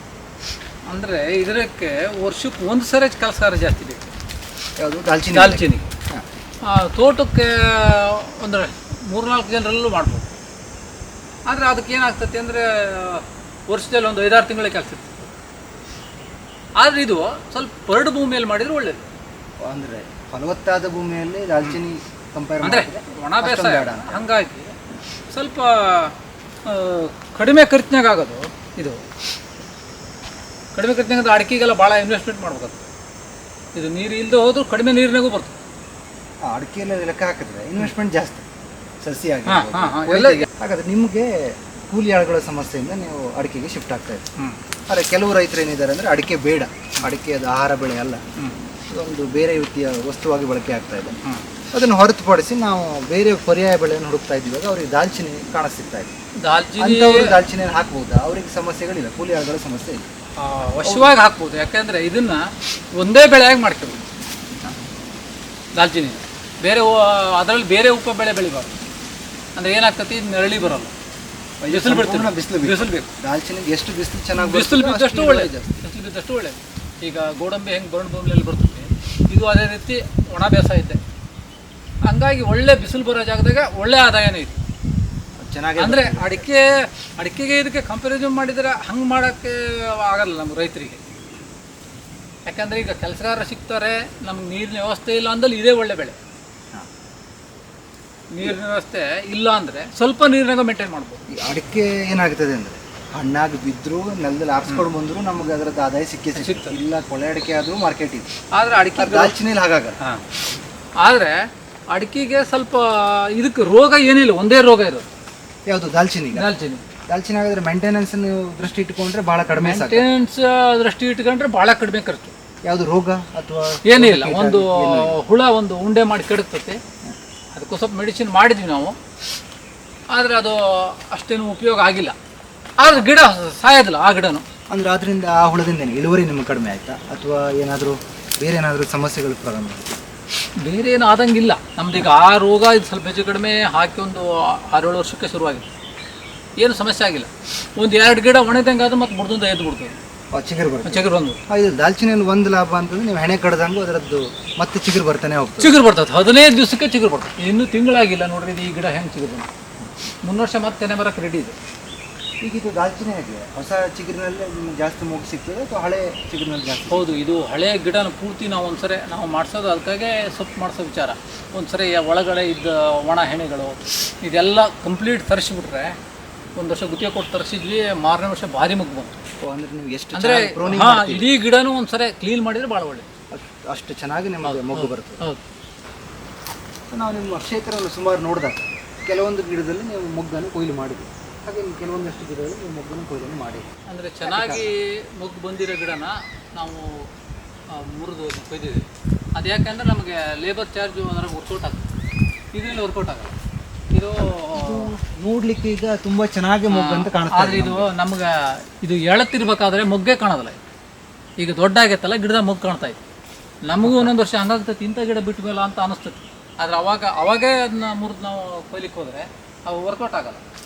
ಅಂದರೆ ಇದಕ್ಕೆ ವರ್ಷಕ್ಕೆ 1 ಸರಿ ಕೆಲಸಗಾರ ಜಾಸ್ತಿ ಬೇಕು. ಯಾವುದು? ದಾಲ್ಚಿನಿಗೆ. ತೋಟಕ್ಕೆ ಒಂದು 3-4 ಜನರಲ್ಲೂ ಮಾಡ್ಬೋದು. ಆದರೆ ಅದಕ್ಕೆ ಏನಾಗ್ತೈತಿ ಅಂದರೆ ವರ್ಷದಲ್ಲಿ ಒಂದು 5-6 ತಿಂಗಳ ಕೆಲಸ ಇರ್ತದೆ. ಆದರೆ ಇದು ಸ್ವಲ್ಪ ಬರಡು ಭೂಮಿಯಲ್ಲಿ ಮಾಡಿದರೆ ಒಳ್ಳೆಯದು. ಅಂದರೆ ಫಲವತ್ತಾದ ಭೂಮಿಯಲ್ಲಿ ದಾಲ್ಚಿನಿ ಕಂಪೇರ್ ಅಂದರೆ ಒಣ ಬೇಸಾಯ, ಹಾಗಾಗಿ ಸ್ವಲ್ಪ ಕಡಿಮೆ ಖರ್ಚಿನಾಗ ಆಗೋದು. ಇದು ಕಡಿಮೆ ಖರ್ಚಿನಾಗ ಅಡಿಕೆಗೆಲ್ಲ ಭಾಳ ಇನ್ವೆಸ್ಟ್ಮೆಂಟ್ ಮಾಡ್ಬೇಕಾಗ್ತದೆ. ಇದು ನೀರು ಇಲ್ಲದೆ ಹೋದ್ರೂ ಕಡಿಮೆ ನೀರಿನಾಗೂ ಬರ್ತದೆ. ಅಡಿಕೆಯಲ್ಲಿ ಲೆಕ್ಕ ಹಾಕಿದ್ರೆ ಇನ್ವೆಸ್ಟ್ಮೆಂಟ್ ಜಾಸ್ತಿ, ಸಸಿ ಆಗಿ. ಹಾಗಾದ್ರೆ ನಿಮಗೆ ಕೂಲಿ ಆಳುಗಳ ಸಮಸ್ಯೆಯಿಂದ ನೀವು ಅಡಿಕೆಗೆ ಶಿಫ್ಟ್ ಆಗ್ತಾ ಇದ್ದೀವಿ. ಆದರೆ ಕೆಲವು ರೈತರು ಏನಿದ್ದಾರೆ ಅಂದರೆ ಅಡಿಕೆ ಬೇಡ, ಅಡಿಕೆ ಅದು ಆಹಾರ ಬೆಳೆ ಅಲ್ಲ, ಇದೊಂದು ಬೇರೆ ರೀತಿಯ ವಸ್ತುವಾಗಿ ಬಳಕೆ ಆಗ್ತಾ ಇದೆ. ಅದನ್ನು ಹೊರತುಪಡಿಸಿ ನಾವು ಬೇರೆ ಪರ್ಯಾಯ ಬೆಳೆಯನ್ನು ಹುಡುಕ್ತಾ ಇದ್ದೀವಾಗ ಅವ್ರಿಗೆ ದಾಲ್ಚಿನಿ ಕಾಣಿಸ್ತಿರ್ತಾ ಇದೆ. ದಾಲ್ಚಿನಿಯನ್ನು ಹಾಕ್ಬೋದಾ? ಅವ್ರಿಗೆ ಸಮಸ್ಯೆಗಳಿಲ್ಲ, ಕೂಲಿ ಆಳುಗಳ ಸಮಸ್ಯೆ ಇಲ್ಲ, ವಶವಾಗಿ ಹಾಕ್ಬೋದು. ಯಾಕೆಂದರೆ ಇದನ್ನು ಒಂದೇ ಬೆಳೆಯಾಗಿ ಮಾಡ್ಕೋಬೋದು. ದಾಲ್ಚಿನಿ ಬೇರೆ ಅದರಲ್ಲಿ ಬೇರೆ ಉಪ ಬೆಳೆ ಬೆಳಿಬಾರ್ದು. ಅಂದರೆ ಏನಾಗ್ತತಿ, ನೆರಳಿ ಬರೋಲ್ಲ, ಬಿಸಿಲು ಬೇಕು. ದಾಲ್ಚಿನಿಗೆ ಎಷ್ಟು ಬಿಸಿಲು ಚೆನ್ನಾಗಿ ಬಿಸಿಲು ಬಿದ್ದಷ್ಟು ಒಳ್ಳೆಯದು. ಈಗ ಗೋಡಂಬಿ ಹೆಂಗೆ ಬರಡು ಭೂಮಿಯಲ್ಲಿ ಬರ್ತದೆ, ಇದು ಅದೇ ರೀತಿ ಒಣ ಬೇಸಾಯ ಇದೆ. ಹಂಗಾಗಿ ಒಳ್ಳೆ ಬಿಸಿಲು ಬರೋ ಜಾಗದಾಗ ಒಳ್ಳೆ ಆದಾಯನೇ ಇದೆ. ಚೆನ್ನಾಗಿ ಅಂದರೆ ಅಡಿಕೆಗೆ ಇದಕ್ಕೆ ಕಂಪ್ಯಾರಿಸನ್ ಮಾಡಿದರೆ ಹಂಗೆ ಮಾಡೋಕ್ಕೆ ಆಗಲ್ಲ ನಮ್ಮ ರೈತರಿಗೆ. ಯಾಕಂದರೆ ಈಗ ಕೆಲಸಗಾರ ಸಿಗ್ತಾರೆ, ನಮ್ಗೆ ನೀರಿನ ವ್ಯವಸ್ಥೆ ಇಲ್ಲ ಅಂದಲ್ಲಿ ಇದೇ ಒಳ್ಳೆ ಬೆಳೆ. ನೀರಿನ ವ್ಯವಸ್ಥೆ ಇಲ್ಲ ಅಂದರೆ ಸ್ವಲ್ಪ ನೀರಿನಾಗ ಮೇಂಟೈನ್ ಮಾಡ್ಬೋದು. ಈ ಅಡಿಕೆ ಏನಾಗ್ತದೆ ಅಂದರೆ ಹಣ್ಣಾಗಿ ಬಿದ್ದರೂ ನೆಲದಲ್ಲಿ ಆರಿಸ್ಕೊಂಡು ಬಂದರೂ ನಮಗೆ ಅದರದ್ದು ಆದಾಯ ಸಿಗ್ತದೆ. ಇಲ್ಲ ಕೊಳೆ ಅಡಿಕೆ ಆದರೂ ಮಾರ್ಕೆಟ್ ಇದೆ. ಆದರೆ ಅಡಿಕೆ ದಾಲ್ಚಿನಿಲಿ ಹಾಗಾಗಲ್ಲ. ಆದರೆ ಅಡಿಕೆಗೆ ಸ್ವಲ್ಪ ಇದಕ್ಕೆ ರೋಗ ಏನಿಲ್ಲ, ಒಂದೇ ರೋಗ ಇರೋದು. ಯಾವುದು? ದಾಲ್ಚಿನಿ. ದಾಲ್ಚಿನಿ ಆಗಿದ್ರೆ ಮೇಂಟೆನೆನ್ಸ್ ದೃಷ್ಟಿ ಇಟ್ಕೊಂಡ್ರೆ ಭಾಳ ಕಡಿಮೆ. ಮೇಂಟೆನೆನ್ಸ್ ದೃಷ್ಟಿ ಇಟ್ಕೊಂಡ್ರೆ ಭಾಳ ಕಡಿಮೆ ಖರ್ಚು. ಯಾವುದು ರೋಗ ಅಥವಾ ಏನಿಲ್ಲ, ಒಂದು ಹುಳ ಒಂದು ಉಂಡೆ ಮಾಡಿ ಕೆಡುತ್ತೆ, ಅದಕ್ಕೂ ಸ್ವಲ್ಪ ಮೆಡಿಸಿನ್ ಮಾಡಿದ್ವಿ ನಾವು, ಆದರೆ ಅದು ಅಷ್ಟೇನು ಉಪಯೋಗ ಆಗಿಲ್ಲ. ಆದರೆ ಗಿಡ ಸಾಯೋದಿಲ್ಲ ಆ ಗಿಡನು. ಅಂದರೆ ಅದರಿಂದ ಆ ಹುಳದಿಂದ ಇಳುವರಿ ನಿಮಗೆ ಕಡಿಮೆ ಆಯಿತಾ ಅಥವಾ ಏನಾದರೂ ಬೇರೆ ಏನಾದರೂ ಸಮಸ್ಯೆಗಳು ಪ್ರಾರಂಭ? ಬೇರೆ ಏನು ಆದಂಗಿಲ್ಲ ನಮ್ದೀಗ. ಆ ರೋಗ ಇದು ಸ್ವಲ್ಪ ಹೆಚ್ಚು ಕಡಿಮೆ ಹಾಕಿ ಒಂದು 6-7 ವರ್ಷಕ್ಕೆ ಶುರುವಾಗಿದೆ. ಏನು ಸಮಸ್ಯೆ ಆಗಿಲ್ಲ. ಒಂದು 2 ಗಿಡ ಒಣದಂಗೆ ಆದ್ರೆ ಮತ್ತೆ ಮುಡ್ದಿಂದ ಎದ್ದು ಬಿಡ್ತದೆ, ಚಿಗುರು ಬಂದು. ಇದು ದಾಲ್ಚಿನಿಯಲ್ಲಿ ಒಂದು ಲಾಭ ಅಂತಂದ್ರೆ ನೀವು ಹೆಣೆ ಕಡ್ದಂಗೂ ಅದರದ್ದು ಮತ್ತೆ ಚಿಗುರು ಬರ್ತಾನೆ ಹೋಗ್ತದೆ. ಚಿಗುರು ಬರ್ತದೆ, 15 ದಿವಸಕ್ಕೆ ಚಿಗುರು ಬರ್ತದೆ. ಇನ್ನೂ ತಿಂಗಳಾಗಿಲ್ಲ ನೋಡ್ರಿ ಈ ಗಿಡ ಹೆಂಗೆ ಚಿಗುರು ಬಂದು. 3 ವರ್ಷ ಮತ್ತೆ ತೆನೆ ಬರೋಕ್ಕೆ ರೆಡಿ ಇದೆ. ಈಗ ಇದು ದಾಲ್ಚಿನಿ ಹೇಗೆ ಹೊಸ ಚಿಗುರಿನಲ್ಲಿ ನಿಮ್ಗೆ ಜಾಸ್ತಿ ಮೂಗು ಸಿಗ್ತದೆ ಅಥವಾ ಹಳೆ ಚಿಗುರಿನಲ್ಲಿ ಜಾಸ್ತಿ? ಹೌದು, ಇದು ಹಳೆಯ ಗಿಡನ ಪೂರ್ತಿ ನಾವು ಒಂದ್ಸರಿ ನಾವು ಮಾಡಿಸೋದು, ಅದಕ್ಕಾಗೆ ಸೊಪ್ಪು ಮಾಡಿಸೋ ವಿಚಾರ. ಒಂದ್ಸರಿ ಒಳಗಡೆ ಇದ್ದ ಒಣ ಹೆಣೆಗಳು ಇದೆಲ್ಲ ಕಂಪ್ಲೀಟ್ ತರಿಸಿಬಿಟ್ರೆ, 1 ವರ್ಷ ಗುತ್ತಿಗೆ ಕೊಟ್ಟು ತರಿಸಿದ್ವಿ, 4ನೇ ವರ್ಷ ಭಾರಿ ಮುಗ್ಗು ಬಂತು. ಅಂದರೆ ನೀವು ಎಷ್ಟು ಅಂದರೆ ಇಡೀ ಗಿಡನೂ ಒಂದ್ಸರಿ ಕ್ಲೀನ್ ಮಾಡಿದರೆ ಭಾಳ ಒಳ್ಳೆ, ಅಷ್ಟು ಚೆನ್ನಾಗಿ ನಿಮಗೆ ಮೊಗ್ಗು ಬರ್ತದೆ. ಹೌದು. ನಾವು ನಿಮ್ಮ ಕ್ಷೇತ್ರವನ್ನು ಸುಮಾರು ನೋಡಿದಾಗ ಕೆಲವೊಂದು ಗಿಡದಲ್ಲಿ ನೀವು ಮೊಗ್ಗನ್ನು ಕೊಯ್ಲು ಮಾಡಿದ್ವಿ, ಹಾಗೆ ಕೆಲವೊಂದಷ್ಟು ಗಿಡಗಳಲ್ಲಿ ನೀವು ಮೊಗ್ಗನ್ನು ಕೊಯ್ಲು ಮಾಡಿ. ಅಂದರೆ ಚೆನ್ನಾಗಿ ಮೊಗ್ಗು ಬಂದಿರೋ ಗಿಡನ ನಾವು ಮುರಿದು ಕೊಯ್ದಿದ್ದೀವಿ. ಅದು ಯಾಕೆಂದರೆ ನಮಗೆ ಲೇಬರ್ ಚಾರ್ಜು ಅದರ ವರ್ಕೌಟ್ ಆಗ್ತದೆ, ಇದರಲ್ಲಿ ವರ್ಕೌಟ್ ಆಗಲ್ಲ. ಇದು ನೋಡ್ಲಿಕ್ಕೆ ಈಗ ತುಂಬಾ ಚೆನ್ನಾಗಿ ಮೊಗ್ಗು ಅಂತ ಕಾಣುತ್ತೆ. ಆದರೆ ಇದು ನಮ್ಗೆ ಇದು ಎಳತ್ತಿರ್ಬೇಕಾದ್ರೆ ಮೊಗ್ಗೇ ಕಾಣೋದಿಲ್ಲ. ಈಗ ದೊಡ್ಡ ಆಗೈತಲ್ಲ ಗಿಡದ ಮೊಗ್ಗು ಕಾಣ್ತಾ ಇತ್ತು. ನಮಗೂ ಒಂದೊಂದು ವರ್ಷ ಹಂಗಾಗ್ತೈತಿ, ಇಂಥ ಗಿಡ ಬಿಟ್ಟ ಮೇಲೆ ಅಂತ ಅನಿಸ್ತೈತಿ. ಆದರೆ ಅವಾಗೇ ಅದನ್ನ ಮುರಿದು ನಾವು ಕೊಯ್ಲಿಕ್ಕೆ ಹೋದರೆ ಅವು ವರ್ಕೌಟ್ ಆಗಲ್ಲ.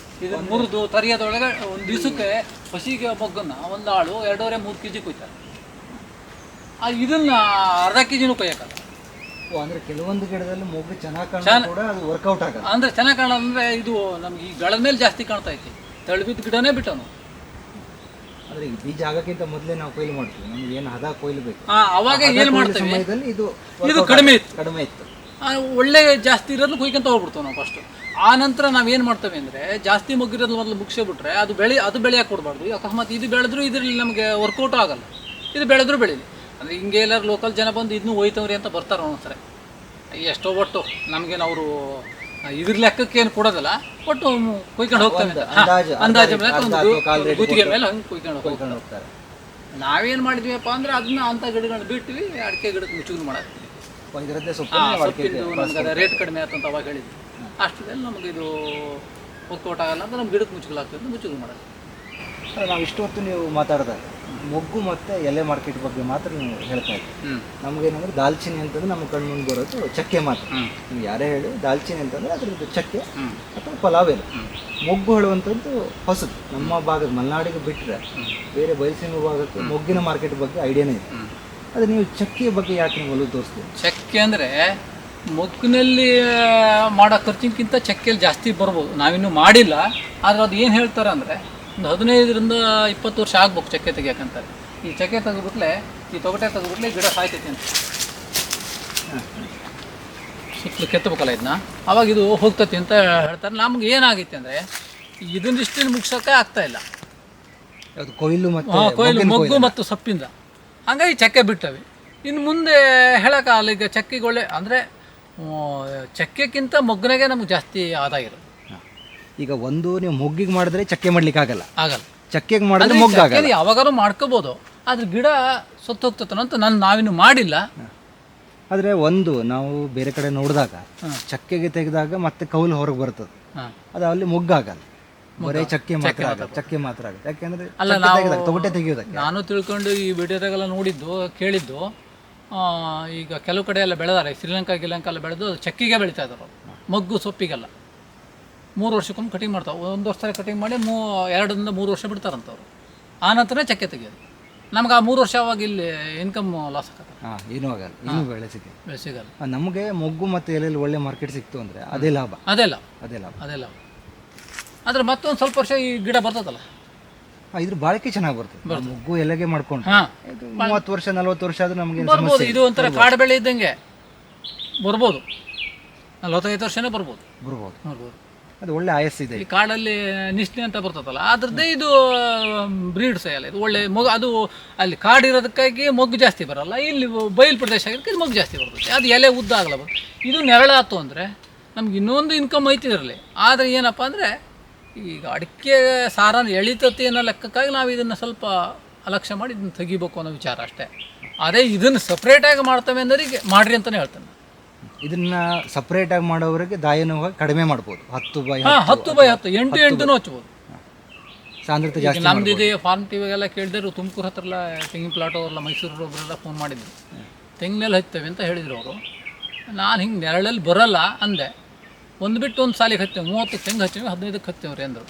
ಇದು ಮುರಿದು ತರಿಯೋದ್ರೊಳಗೆ ಒಂದು ದಿವಸಕ್ಕೆ ಹಸಿಗೆ ಮೊಗ್ಗನ್ನು ಒಂದು ಆಳು 2.5-3 kg ಕೊಯ್ತಾರೆ. ಇದನ್ನ ಅರ್ಧ kgನೂ ಕೊಯ್ಯಕ್ಕಲ್ಲ. ಅಂದ್ರೆ ಕೆಲವೊಂದು ಗಿಡದಲ್ಲಿ ಮೊಗ್ಗು ಚೆನ್ನಾಗಿ ಕಾಣೋದು ಕೂಡ ಅದು ವರ್ಕೌಟ್ ಆಗಲ್ಲ. ಅಂದ್ರೆ ಚೆನ್ನಾಗಿ ಕಾಣೋದಂದ್ರೆ ಇದು ನಮ್ಗೆ ಈ ಗಳದ ಮೇಲೆ ಜಾಸ್ತಿ ಕಾಣ್ತಾ ಐತಿ, ತಳ್ಬಿದ್ದ ಗಿಡನೇ ಬಿಟ್ಟನು. ಅಂದ್ರೆ ಈ ಬೀಜ ಆಗಕ್ಕಿಂತ ಮೊದಲೇ ನಾವು ಕೊಯ್ಲು ಮಾಡ್ತೀವಿ, ನಮ್ಗೆ ಏನು ಹದ ಕೊಯ್ಲು ಬೇಕು. ಅವಾಗ ಏನು ಮಾಡ್ತೀವಿ, ಸಮಯದಲ್ಲಿ ಇದು ಕಡಿಮೆ ಇತ್ತು. ಒಳ್ಳೆ ಜಾಸ್ತಿ ಇರೋದು ಕೊಯ್ಕೊಂತ ಹೋಗ್ಬಿಡ್ತೇವೆ ನಾವು ಫಸ್ಟ್. ಆ ನಂತರ ನಾವೇನು ಮಾಡ್ತೇವೆ ಅಂದರೆ, ಜಾಸ್ತಿ ಮೊಗ್ಗಿರೋದು ಮೊದಲು ಮುಗಿಸ್ಬಿಟ್ರೆ ಅದು ಬೆಳೆಯಕ್ಕೆ ಕೊಡಬಾರ್ದು. ಅಕಸ್ಮಾತ್ ಇದು ಬೆಳೆದ್ರು ಇದರಲ್ಲಿ ನಮಗೆ ವರ್ಕೌಟ್ ಆಗಲ್ಲ, ಇದು ಬೆಳೆದ್ರು ಬೆಳೀಲಿ. ಅಂದರೆ ಹಿಂಗೆ ಎಲ್ಲರೂ ಲೋಕಲ್ ಜನ ಬಂದು ಇದನ್ನು ಒಯ್ತವ್ರಿ ಅಂತ ಬರ್ತಾರೆ ಒಂದೊಂದ್ಸರಿ. ಎಷ್ಟೋ ಒಟ್ಟು ನಮಗೇನು ಅವರು ಇದ್ರ ಲೆಕ್ಕಕ್ಕೆ ಏನು ಕೊಡೋದಿಲ್ಲ, ಒಟ್ಟು ಕೊಯ್ಕೊಂಡು ಹೋಗ್ತೇವೆ ಅಂದಾಜು ಮೇಲೆ ಗುತ್ತಿಗೆ ಮೇಲೆ ಹಂಗೆ ಕೊಯ್ಕೊಂಡು ಹೋಗ್ತಾರೆ. ನಾವೇನು ಮಾಡಿದ್ವಿಯಪ್ಪ ಅಂದರೆ ಅದನ್ನ ಅಂಥ ಗಿಡಗಳನ್ನ ಬಿಟ್ವಿ, ಅಡಿಕೆ ಗಿಡಕ್ಕೆ ಮುಚ್ಚುಗುರು ಮಾಡಾಕ್ತೀವಿ. ಸೊಪ್ಪಿಂದು ನಮ್ಗೆ ಅದು ರೇಟ್ ಕಡಿಮೆ ಆಯ್ತು ಅಂತ ಅವಾಗ ಹೇಳಿದ್ವಿ. ಅಷ್ಟರಲ್ಲಿ ನಮಗೆ ಇದು ವರ್ಕೌಟ್ ಆಗಲ್ಲ ಅಂತ ನಮ್ಮ ಗಿಡಕ್ಕೆ ಮುಚ್ಚುಗಳಾಗ್ತದೆ ಅಂತ ಮುಚ್ಚುಗುರು ಮಾಡೋದು. ನಾವು ಇಷ್ಟು ಹೊತ್ತು ನೀವು ಮಾತಾಡಿದಾಗ ಮೊಗ್ಗು ಮತ್ತು ಎಲೆ ಮಾರ್ಕೆಟ್ ಬಗ್ಗೆ ಮಾತ್ರ ನೀವು ಹೇಳ್ತಾ ಇದ್ದೀವಿ. ನಮಗೇನಂದ್ರೆ ದಾಲ್ಚಿನಿ ಅಂತಂದ್ರೆ ನಮ್ಮ ಕಣ್ಣು ಮುಂದೆ ಬರೋದು ಚಕ್ಕೆ ಮಾತ್ರ. ನೀವು ಯಾರೇ ಹೇಳಿ ದಾಲ್ಚಿನಿ ಅಂತಂದರೆ ಅದರದ್ದು ಚಕ್ಕೆ ಅಥವಾ ಪಲಾವ್ ಎಲೆ. ಮೊಗ್ಗು ಹೇಳುವಂಥದ್ದು ಹೊಸದು ನಮ್ಮ ಭಾಗದ ಮಲೆನಾಡಿಗೆ ಬಿಟ್ಟರೆ ಬೇರೆ ಬಯಸಿನ ಭಾಗಕ್ಕೆ ಮೊಗ್ಗಿನ ಮಾರ್ಕೆಟ್ ಬಗ್ಗೆ ಐಡಿಯಾನೇ ಇದೆ. ಅದು ನೀವು ಚಕ್ಕೆಯ ಬಗ್ಗೆ ಯಾಕೆ ನೀವು ಒಲವು ತೋರಿಸ್ತೀವಿ? ಚಕ್ಕೆ ಅಂದರೆ ಮೊಗ್ಗಿನಲ್ಲಿ ಮಾಡೋ ಖರ್ಚಿಗಿಂತ ಚಕ್ಕೆಯಲ್ಲಿ ಜಾಸ್ತಿ ಬರ್ಬೋದು. ನಾವಿನ್ನೂ ಮಾಡಿಲ್ಲ, ಆದರೆ ಅದು ಏನು ಹೇಳ್ತಾರೆ ಅಂದರೆ ಒಂದು 15-20 ವರ್ಷ ಆಗ್ಬೇಕು ಚಕ್ಕೆ ತೆಗಿಯೋಕ್ಕಂತಾರೆ. ಈ ಚಕ್ಕೆ ತೆಗೆದ್ಬಿಟ್ಲೆ, ಈ ತೊಗಟೆ ತೆಗೆದ್ಬಿಟ್ಲೆ ಗಿಡ ಸಾಯ್ತೈತಿ ಅಂತ ಸುತ್ತಲೂ ಕೆತ್ತಬೇಕಲ್ಲ ಇದನ್ನ, ಅವಾಗ ಇದು ಹೋಗ್ತೈತಿ ಅಂತ ಹೇಳ್ತಾರೆ. ನಮ್ಗೆ ಏನಾಗೈತೆ ಅಂದರೆ ಇದನ್ನಿಷ್ಟನ್ನು ಮುಗ್ಸೋಕ್ಕೆ ಆಗ್ತಾಯಿಲ್ಲ, ಕೊಯ್ಲು ಮೊಗ್ಗು ಮತ್ತು ಸೊಪ್ಪಿಂದ. ಹಂಗಾಗಿ ಚಕ್ಕೆ ಬಿಟ್ಟವೆ. ಇನ್ನು ಮುಂದೆ ಹೇಳೋಕ್ಕಾಗಲ್ಲ. ಈಗ ಚಕ್ಕೆಗೊಳ್ಳೆ ಅಂದರೆ ಚಕ್ಕೆಕ್ಕಿಂತ ಮೊಗ್ಗನಾಗೆ ನಮ್ಗೆ ಜಾಸ್ತಿ ಆದಾಯ ಇರೋದು. ಈಗ ಒಂದು ನೀವು ಮೊಗ್ಗಿಗೆ ಮಾಡಿದ್ರೆ ಚಕ್ಕೆ ಮಾಡ್ಲಿಕ್ಕೆ ಆಗಲ್ಲ, ಚಕ್ಕೆಗೆ ಮಾಡಿದ್ರೆ ಅಂದರೆ ಮೊಗ್ಗಾಗಲ್ಲ. ಯಾವಾಗಾರು ಮಾಡ್ಕೋಬೋದು, ಆದರೆ ಗಿಡ ಸತ್ತು ಹೋಗ್ತತನ ಅಂತ ನಾವಿನ್ನು ಮಾಡಿಲ್ಲ. ಆದರೆ ಒಂದು ನಾವು ಬೇರೆ ಕಡೆ ನೋಡಿದಾಗ ಚಕ್ಕೆಗೆ ತೆಗೆದಾಗ ಮತ್ತೆ ಕೌಲು ಹೊರಗೆ ಬರ್ತದೆ, ಅದು ಅಲ್ಲಿ ಮೊಗ್ಗಾಗಲ್ಲ, ಬರೀ ಚಕ್ಕೆ ಮಾತ್ರ ಆಗುತ್ತೆ. ಯಾಕೆಂದ್ರೆ ಅಲ್ಲ, ನಾವು ತೊಗಟೆ ತೆಗೆಯೋದಕ್ಕೆ ನಾನು ತಿಳ್ಕೊಂಡು ಈ ವಿಡಿಯೋದಾಗೆಲ್ಲ ನೋಡಿದ್ದು ಕೇಳಿದ್ದು, ಈಗ ಕೆಲವು ಕಡೆ ಎಲ್ಲ ಬೆಳೆದಾರೆ, ಶ್ರೀಲಂಕಾ ಎಲ್ಲ ಬೆಳೆದು ಚಕ್ಕಿಗೆ ಬೆಳೀತಾ ಇದ್ದಾರೆ, ಮೊಗ್ಗು ಸೊಪ್ಪಿಗೆಲ್ಲ. 3 ವರ್ಷಕ್ಕೊಮ್ಮೆ ಕಟಿಂಗ್ ಮಾಡ್ತಾವೆ. 1 ವರ್ಷ ಕಟಿಂಗ್ ಮಾಡಿ 2-3 ವರ್ಷ ಬಿಡ್ತಾರಂತವ್ರು. ಆ ನಂತರ ಚಕ್ಕೆ ತೆಗೆಯೋದು. ನಮ್ಗೆ ಆ 3 ವರ್ಷ ಅವಾಗ ಇಲ್ಲಿ ಇನ್ಕಮ್ ಲಾಸ್ ಆಗತ್ತೆ, ಏನೂ ಆಗಲ್ಲ, ಏನೂ ಬೆಳೆ ಸಿಗಲ್ಲ. ನಮಗೆ ಮೊಗ್ಗು ಮತ್ತು ಎಲೆಯಲ್ಲಿ ಒಳ್ಳೆ ಮಾರ್ಕೆಟ್ ಸಿಕ್ತು ಅಂದರೆ ಅದೇ ಲಾಭ. ಅದೇ ಲಾಭ. ಆದರೆ ಮತ್ತೊಂದು ಸ್ವಲ್ಪ ವರ್ಷ ಈ ಗಿಡ ಬರ್ತದಲ್ಲ. ಇದ್ರ ಬಾಳಿಕೆ ಚೆನ್ನಾಗಿ ಬರ್ತದೆ. ಮೊಗ್ಗು ಎಲೆಗೆ ಮಾಡ್ಕೊಂಡು ಹಾಂ, 30 ವರ್ಷ 40 ವರ್ಷ ಆದ್ರೆ ನಮಗೆ ಬರ್ಬೋದು. ಇದು ಒಂಥರ ಕಾಡು ಬೆಳೆ ಇದ್ದಂಗೆ ಬರ್ಬೋದು. 45 ವರ್ಷನೇ ಬರ್ಬೋದು. ಅದು ಒಳ್ಳೆ ಆಯಸ್ಸಿದೆ. ಈ ಕಾಡಲ್ಲಿ ನಿಶ್ನೆ ಅಂತ ಬರ್ತದಲ್ಲ, ಅದ್ರದ್ದೇ ಇದು ಬ್ರೀಡ್ಸ್ ಎಲ್ಲ. ಇದು ಒಳ್ಳೆ ಮೊಗ್ಗು. ಅದು ಅಲ್ಲಿ ಕಾಡಿರೋದಕ್ಕಾಗಿ ಮೊಗ್ಗು ಜಾಸ್ತಿ ಬರಲ್ಲ. ಇಲ್ಲಿ ಬಯಲು ಪ್ರದೇಶ ಆಗಿದ್ದಕ್ಕೆ ಇದು ಮೊಗ್ಗು ಜಾಸ್ತಿ ಬರ್ತದೆ. ಅದು ಎಲೆ ಉದ್ದ ಆಗಲ್ಲ. ಇದು ನೆರಳಾತು ಅಂದರೆ ನಮ್ಗೆ ಇನ್ನೊಂದು ಇನ್ಕಮ್ ಐತಿದ್ರಲ್ಲಿ. ಆದರೆ ಏನಪ್ಪ ಅಂದರೆ ಈಗ ಅಡಿಕೆ ಸಾರನ ಎಳಿತತಿ ಅನ್ನೋ ಲೆಕ್ಕಕ್ಕಾಗಿ ನಾವು ಇದನ್ನು ಸ್ವಲ್ಪ ಅಲಕ್ಷ್ಯ ಮಾಡಿ ಇದನ್ನು ತೆಗಿಬೇಕು ಅನ್ನೋ ವಿಚಾರ ಅಷ್ಟೇ. ಅದೇ ಇದನ್ನು ಸಪ್ರೇಟಾಗಿ ಮಾಡ್ತವೆ ಅಂದರೆ ಮಾಡ್ರಿ ಅಂತಲೇ ಹೇಳ್ತೇನೆ. ಇದನ್ನ ಸಪ್ರೇಟ್ ಆಗಿ ಮಾಡೋವರೆಗೆ ದಾಯನೂ ಕಡಿಮೆ ಮಾಡ್ಬೋದು. 10/10 8 ಹಚ್ಬೋದು. ಸಾಂದ್ರತೆ ಜಾಸ್ತಿ. ನಮ್ದು ಇದೆ ಫಾರ್ಮ್ ಟಿವಿಗೆಲ್ಲ ಕೇಳಿದ್ರು, ತುಮಕೂರು ಹತ್ರ ಎಲ್ಲ ತೆಂಗಿನ ಪ್ಲಾಟ್ ಅವರೆಲ್ಲ ಮೈಸೂರು ಒಬ್ಬರೆಲ್ಲ ಫೋನ್ ಮಾಡಿದ್ರು, ತೆಂಗಿನಲ್ಲಿ ಹಚ್ತೇವೆ ಅಂತ ಹೇಳಿದ್ರು ಅವರು. ನಾನು ಹಿಂಗೆ ನೆರಳಲ್ಲಿ ಬರಲ್ಲ ಅಂದೆ. ಒಂದು ಬಿಟ್ಟು ಒಂದು ಸಾಲಿಗೆ ಹಚ್ತೇವೆ, 30 ತೆಂಗು ಹಚ್ತೀವಿ, 15ಕ್ಕೆ ಹಚ್ತೇವ್ರಿ ಅಂದರು.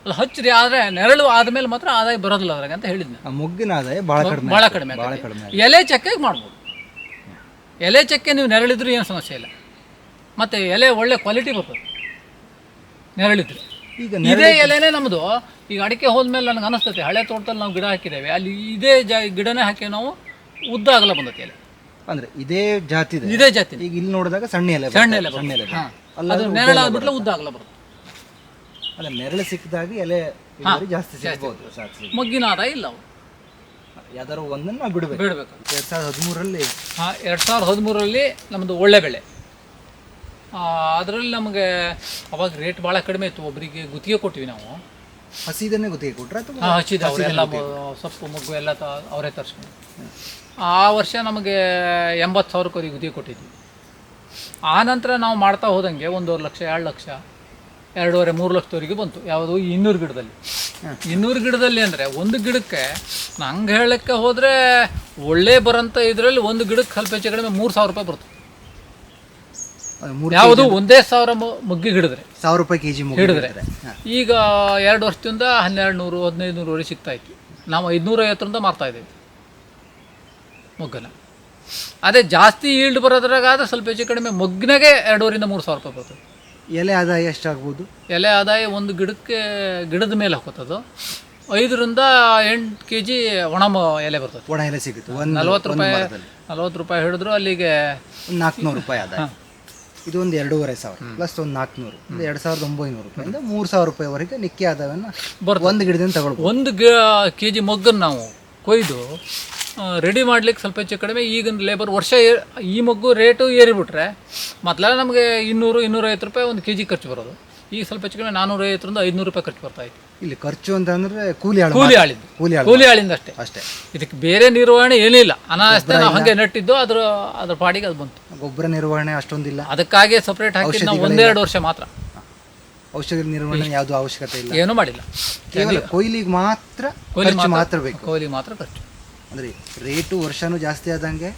ಅಲ್ಲಿ ಹಚ್ಚಿರಿ, ಆದರೆ ನೆರಳು ಆದಮೇಲೆ ಮಾತ್ರ ಆದಾಯ ಬರೋದಿಲ್ಲ ಅದ್ರಾಗ ಅಂತ ಹೇಳಿದ್ದೆ. ಮೊಗ್ಗಿನ ಆದಾಯ ಭಾಳ ಕಡಿಮೆ. ಎಲೆ ಚಕ್ಕೆಗೆ ಮಾಡ್ಬೋದು. ಎಲೆ ಚಕ್ಕೆ ನೀವು ನೆರಳಿದ್ರು ಏನು ಸಮಸ್ಯೆ ಇಲ್ಲ. ಮತ್ತು ಎಲೆ ಒಳ್ಳೆ ಕ್ವಾಲಿಟಿ ಬರ್ತದೆ ನೆರಳಿದ್ರೆ. ಈಗ ಇದೇ ಎಲೆನೇ ನಮ್ಮದು. ಈಗ ಅಡಿಕೆ ಹೋದ್ಮೇಲೆ ನನಗೆ ಅನಿಸ್ತೈತೆ, ಹಳೆ ತೋಟದಲ್ಲಿ ನಾವು ಗಿಡ ಹಾಕಿದ್ದೇವೆ, ಅಲ್ಲಿ ಇದೇ ಗಿಡನೇ ಹಾಕಿ ನಾವು ಉದ್ದ ಆಗಲ್ಲ ಬಂದೈತೆ ಎಲೆ. ಅಂದರೆ ಇದೇ ಜಾತಿ. ಈಗ ಇಲ್ಲಿ ನೋಡಿದಾಗ ಸಣ್ಣ ಎಲೆ. ಅದು ನೆರಳಾಗ್ಬಿಟ್ಲೆ ಉದ್ದ ಆಗಲ್ಲ ಬರುತ್ತೆ. ಅಲ್ಲ, ನೆರಳು ಸಿಕ್ಕಿದಾಗ ಎಲೆ ಜಾಸ್ತಿ ಸಿಗ್ಬೋದು. ಮೊಗ್ಗಿನ ಆದಾಯ ಇಲ್ಲ. ಅವು ಯಾವ್ದಾದ್ರು ಒಂದನ್ನು ನಾವು ಬಿಡಬೇಕು. 2013ರಲ್ಲಿ 2013ರಲ್ಲಿ ನಮ್ಮದು ಒಳ್ಳೆ ಬೆಳೆ. ಅದರಲ್ಲಿ ನಮಗೆ ಅವಾಗ ರೇಟ್ ಭಾಳ ಕಡಿಮೆ ಇತ್ತು. ಒಬ್ಬರಿಗೆ ಗುತ್ತಿಗೆ ಕೊಟ್ಟಿವಿ ನಾವು. ಹಸಿದನ್ನೇ ಗುತ್ತಿಗೆ ಕೊಟ್ಟರೆ? ಹಸಿದ ಅವರೆಲ್ಲ ಸೊಪ್ಪು ಮೊಗ್ಗು ಎಲ್ಲ ಅವರೇ ತರಿಸ್ಕೊಂಡು. ಆ ವರ್ಷ ನಮಗೆ 80,000 ಗುತ್ತಿಗೆ ಕೊಟ್ಟಿದ್ವಿ. ಆ ನಂತರ ನಾವು ಮಾಡ್ತಾ ಹೋದಂಗೆ 1.5 ಲಕ್ಷ, 2 ಲಕ್ಷ, 2.5, 3 ಲಕ್ಷದವರೆಗೆ ಬಂತು. ಯಾವುದು 200 ಗಿಡದಲ್ಲಿ. 200 ಗಿಡದಲ್ಲಿ ಅಂದರೆ ಒಂದು ಗಿಡಕ್ಕೆ ನಂಗೆ ಹೇಳಕ್ಕೆ ಹೋದರೆ ಒಳ್ಳೆ ಬರೋಂಥ ಇದರಲ್ಲಿ ಒಂದು ಗಿಡಕ್ಕೆ ಸ್ವಲ್ಪ ಹೆಚ್ಚು ಕಡಿಮೆ 3,000 ರೂಪಾಯಿ ಬರ್ತದೆ. ಯಾವುದು ಒಂದೇ 1000 ಮೊಗ್ಗಿ ಹಿಡಿದ್ರೆ 1,000 ರೂಪಾಯಿ ಕೆಜಿ ಹಿಡಿದ್ರೆ. ಈಗ 2 ವರ್ಷದಿಂದ 1200, 1500 ಸಿಗ್ತಾ ಇತ್ತು. ನಾವು 550ರಿಂದ ಮಾರ್ತಾ ಇದ್ದೀವಿ ಮೊಗ್ಗನ. ಅದೇ ಜಾಸ್ತಿ ಈಲ್ಡ್ ಬರೋದ್ರಾಗಾದ್ರೆ ಸ್ವಲ್ಪ ಹೆಚ್ಚು ಕಡಿಮೆ ಮೊಗ್ಗಿನಾಗೆ 2,500ರಿಂದ 3,000 ರೂಪಾಯಿ ಬರ್ತದೆ. ಎಲೆ ಆದಾಯ ಎಷ್ಟಾಗ್ಬೋದು? ಎಲೆ ಆದಾಯ ಒಂದು ಗಿಡಕ್ಕೆ ಗಿಡದ ಮೇಲೆ ಹಾಕೋತದು 5ರಿಂದ 8 kg ಒಣ ಎಲೆ ಬರ್ತದೆ. ಒಣ ಎಲೆ ಸಿಗುತ್ತೆ. 40 ರೂಪಾಯಿ ಹಿಡಿದ್ರು ಅಲ್ಲಿಗೆ 400 ರೂಪಾಯಿ ಆದಾಯ. ಇದು ಒಂದು 2,500 ಪ್ಲಸ್ ಒಂದು 400, 2,900 ರೂಪಾಯಿಂದ 3,000 ರೂಪಾಯಿವರೆಗೆ ನಿಕ್ಕಿ ಆದಾಯವನ್ನು ಒಂದು ಗಿಡದಿಂದ ತಗೊಳ್ಬೋದು. ಒಂದು kg ಮೊಗ್ಗನ್ನು ನಾವು ಕೊಯ್ದು ರೆಡಿ ಮಾಡ್ಲಿಕ್ಕೆ ಸ್ವಲ್ಪ ಹೆಚ್ಚು ಕಡಿಮೆ ಈಗಿನ ಲೇಬರ್ ವರ್ಷ ಈ ಮೊಗ್ಗು ರೇಟು ಏರಿಬಿಟ್ರೆ ಮೊದಲೆಲ್ಲ ನಮಗೆ 200-250 ರೂಪಾಯಿ ಒಂದು kg ಖರ್ಚು ಬರೋದು. ಈಗ ಸ್ವಲ್ಪ ಹೆಚ್ಚು ಕಡಿಮೆ 450ರಿಂದ 500 ರೂಪಾಯಿ ಖರ್ಚು ಬರ್ತಾ ಇತ್ತು. ಇಲ್ಲಿ ಖರ್ಚು ಅಂತಂದರೆ ಕೂಲಿ ಆಳಿಂದ ಅಷ್ಟೇ. ಇದಕ್ಕೆ ಬೇರೆ ನಿರ್ವಹಣೆ ಏನಿಲ್ಲ. ಅನಾವಶ್ಯಕ ನಾವು ಹಾಗೆ ನೆಟ್ಟಿದ್ದು ಅದ್ರ ಪಾಡಿಗೆ ಅದು ಬಂತು. ಗೊಬ್ಬರ ನಿರ್ವಹಣೆ ಅಷ್ಟೊಂದಿಲ್ಲ. ಅದಕ್ಕಾಗಿ ಸಪ್ರೇಟ್ ಹಾಕಿ ನಾವು 1-2 ವರ್ಷ ಮಾತ್ರ. ಔಷಧಿ ನಿರ್ವಹಣೆ ಯಾವುದೂ ಅವಶ್ಯಕತೆ ಇಲ್ಲ, ಏನೂ ಮಾಡಿಲ್ಲ. ಕೇವಲ ಕೊಯ್ಲಿಗೆ ಮಾತ್ರ ಬೇಕು. ಕೊಯ್ಲಿಗೆ ಮಾತ್ರ ಖರ್ಚು. ಅಂದರೆ ರೇಟು ವರ್ಷನೂ ಜಾಸ್ತಿ ಆದಂಗೆ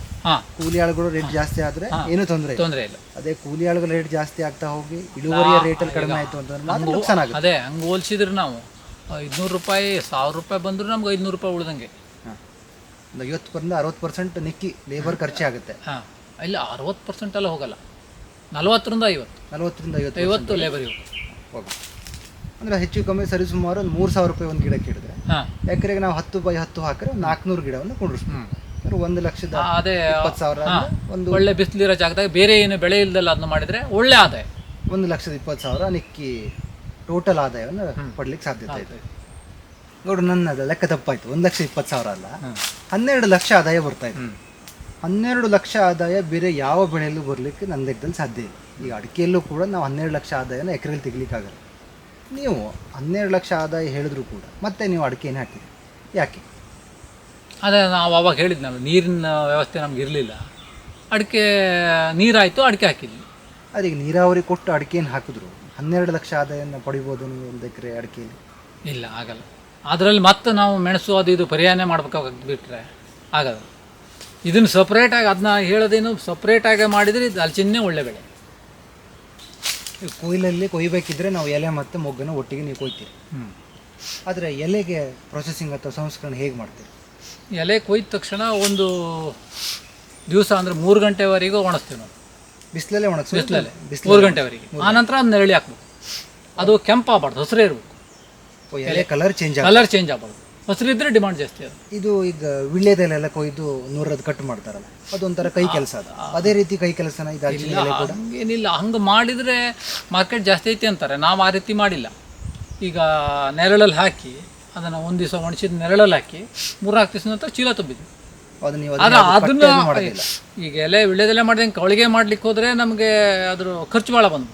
ಕೂಲಿ ಆಳುಗಳು ರೇಟ್ ಜಾಸ್ತಿ ಆದರೆ ಏನೂ ತೊಂದರೆ ಇಲ್ಲ. ಅದೇ ಕೂಲಿ ಆಳುಗಳ ರೇಟ್ ಜಾಸ್ತಿ ಆಗ್ತಾ ಹೋಗಿ ಇಳುವರಿಯ ರೇಟಲ್ಲಿ ಕಡಿಮೆ ಆಯಿತು ಅಂತಂದ್ರೆ ಅದೇ ಹಂಗೆ ಹೋಲಿಸಿದ್ರೆ ನಾವು 500 ರೂಪಾಯಿ 1,000 ರೂಪಾಯಿ ಬಂದರೂ ನಮ್ಗೆ 500 ರೂಪಾಯಿ ಉಳ್ದಂಗೆ. ಒಂದು 50% 60% ನಿಕ್ಕಿ ಲೇಬರ್ ಖರ್ಚೇ ಆಗುತ್ತೆ. ಇಲ್ಲ 60% ಎಲ್ಲ ಹೋಗಲ್ಲ, 40ರಿಂದ 50 ಲೇಬರ್ ಹೋಗುತ್ತೆ. ಅಂದರೆ ಹೆಚ್ಚು ಕಮ್ಮಿ ಸರಿ ಸುಮಾರು ಒಂದು 3,000 ರೂಪಾಯಿ ಒಂದು ಗಿಡಕ್ಕೆ ಹಿಡಿದ್ರೆ ಎಕರೆಗೆ ನಾವು 10/10 ಹಾಕಿದ್ರೆ 400 ಗಿಡವನ್ನು ಕೊಂಡಿಸ್ತೀವಿ. 1,20,000 ಒಂದು ಒಳ್ಳೆ ಬಿಸಿಲಿರೋ ಜಾಗದಾಗ ಬೇರೆ ಏನು ಬೆಳೆ ಇಲ್ದಲ್ಲ ಅದನ್ನ ಮಾಡಿದರೆ ಒಳ್ಳೆ ಆದಾಯ. 1,20,000 ನಿಕ್ಕಿ ಟೋಟಲ್ ಆದಾಯವನ್ನು ಪಡ್ಲಿಕ್ಕೆ ಸಾಧ್ಯತೆ ಇದೆ. ನೋಡು, ನನ್ನದು ಲೆಕ್ಕ ತಪ್ಪಾಯಿತು. 1,20,000 ಅಲ್ಲ, 12 ಲಕ್ಷ ಆದಾಯ ಬರ್ತಾ ಇದೆ. 12 ಲಕ್ಷ ಆದಾಯ ಬೇರೆ ಯಾವ ಬೆಳೆಯಲ್ಲೂ ಬರಲಿಕ್ಕೆ ನನ್ನ ಲೆಕ್ಕದಲ್ಲಿ ಸಾಧ್ಯ ಇಲ್ಲ. ಈಗ ಅಡಿಕೆಯಲ್ಲೂ ಕೂಡ ನಾವು 12 ಲಕ್ಷ ಆದಾಯನ ಎಕರೆಯಲ್ಲಿ ತೆಗಿಲಿಕ್ಕಾಗಲ್ಲ. ನೀವು 12 ಲಕ್ಷ ಆದಾಯ ಹೇಳಿದ್ರು ಕೂಡ ಮತ್ತೆ ನೀವು ಅಡಿಕೆನೇ ಹಾಕಿರಿ, ಯಾಕೆ? ಅದೇ ನಾವು ಅವಾಗ ಹೇಳಿದ್ನಲ್ಲ, ನೀರಿನ ವ್ಯವಸ್ಥೆ ನಮ್ಗೆ ಇರಲಿಲ್ಲ. ಅಡಿಕೆ ನೀರಾಯಿತು, ಅಡಿಕೆ ಹಾಕಿದ್ವಿ. ಅದೀಗ ನೀರಾವರಿ ಕೊಟ್ಟು ಅಡಿಕೆಯನ್ನು ಹಾಕಿದ್ರು 12 ಲಕ್ಷ ಆದಾಯನ ಪಡಿಬೋದು ನೀವು ಒಂದು ಎಕರೆ ಅಡಿಕೆಯಲ್ಲಿ? ಇಲ್ಲ, ಆಗಲ್ಲ. ಅದರಲ್ಲಿ ಮತ್ತೆ ನಾವು ಮೆಣಸು ಅದು ಇದು ಪರ್ಯಾಯ ಮಾಡ್ಬೇಕಾಗ್ಬಿಟ್ರೆ ಆಗಲ್ಲ. ಇದನ್ನು ಸಪ್ರೇಟಾಗಿ ಅದನ್ನ ಹೇಳೋದೇನು ಸಪ್ರೇಟಾಗಿ ಮಾಡಿದರೆ ಇದು ಹಲಸಿನ್ನೇ ಒಳ್ಳೆ ಬೆಳೆ. ಕೊಯ್ಲಲ್ಲಿ ಕೊಯ್ಬೇಕಿದ್ರೆ ನಾವು ಎಲೆ ಮತ್ತು ಮೊಗ್ಗನ್ನು ಒಟ್ಟಿಗೆ ನೀವು ಕೊಯ್ತೀರಿ. ಆದರೆ ಎಲೆಗೆ ಪ್ರೊಸೆಸಿಂಗ್ ಅಥವಾ ಸಂಸ್ಕರಣೆ ಹೇಗೆ ಮಾಡ್ತೀರಿ? ಎಲೆ ಕೊಯ್ದ ತಕ್ಷಣ ಒಂದು ದಿವಸ ಅಂದರೆ 3 ಗಂಟೆವರೆಗೂ ಒಣಸ್ತೀವಿ ನಾವು. ಬಿಸಿಲಲ್ಲೇ 3 ಗಂಟೆವರೆಗೆ. ಆನಂತರ ಅದು ನೆರಳಿ ಹಾಕ್ಬೇಕು. ಅದು ಕೆಂಪಾಗಬಾರ್ದು, ಹಸಿರೇ ಇರಬೇಕು. ಎಲೆ ಕಲರ್ ಚೇಂಜ್ ಆಗುತ್ತೆ. ಕಲರ್ ಚೇಂಜ್ ಆಗ್ಬಾರ್ದು. ಹಸಿರಿದ್ರೆ ಡಿಮಾಂಡ್ ಜಾಸ್ತಿ ಅದು. ಇದು ಈಗ ವಿಳ್ಯದೆಲೆಲ್ಲ ಕೊಯ್ದು ನೂರದ್ದು ಕಟ್ ಮಾಡ್ತಾರಲ್ಲ, ಅದೊಂಥರ ಕೈ ಕೆಲಸ. ಅದು ಅದೇ ರೀತಿ ಕೈ ಕೆಲಸನ ಇದು ದಾಲ್ಚಿನ್ನಿ ಎಲೆ ಕೂಡ? ಏನಿಲ್ಲ, ಹಂಗೆ ಮಾಡಿದರೆ ಮಾರ್ಕೆಟ್ ಜಾಸ್ತಿ ಐತಿ ಅಂತಾರೆ. ನಾವು ಆ ರೀತಿ ಮಾಡಿಲ್ಲ. ಈಗ ನೆರಳಲ್ಲಿ ಹಾಕಿ ಅದನ್ನು ಒಂದು ದಿವಸ ಒಣಸಿದ ನೆರಳಲ್ಲಿ ಹಾಕಿ 3-4 ದಿವಸ ನಂತರ ಚೀಲ ತುಂಬಿದ್ವಿ. ಅದು ನೀವು ಅದನ್ನು ಈಗ ಎಲೆ ವಿಳ್ಯದೆಲೆ ಮಾಡಿದಂಗೆ ಕವಳಿಗೆ ಮಾಡ್ಲಿಕ್ಕೆ ಹೋದರೆ ನಮಗೆ ಅದ್ರ ಖರ್ಚು ಭಾಳ ಬಂದು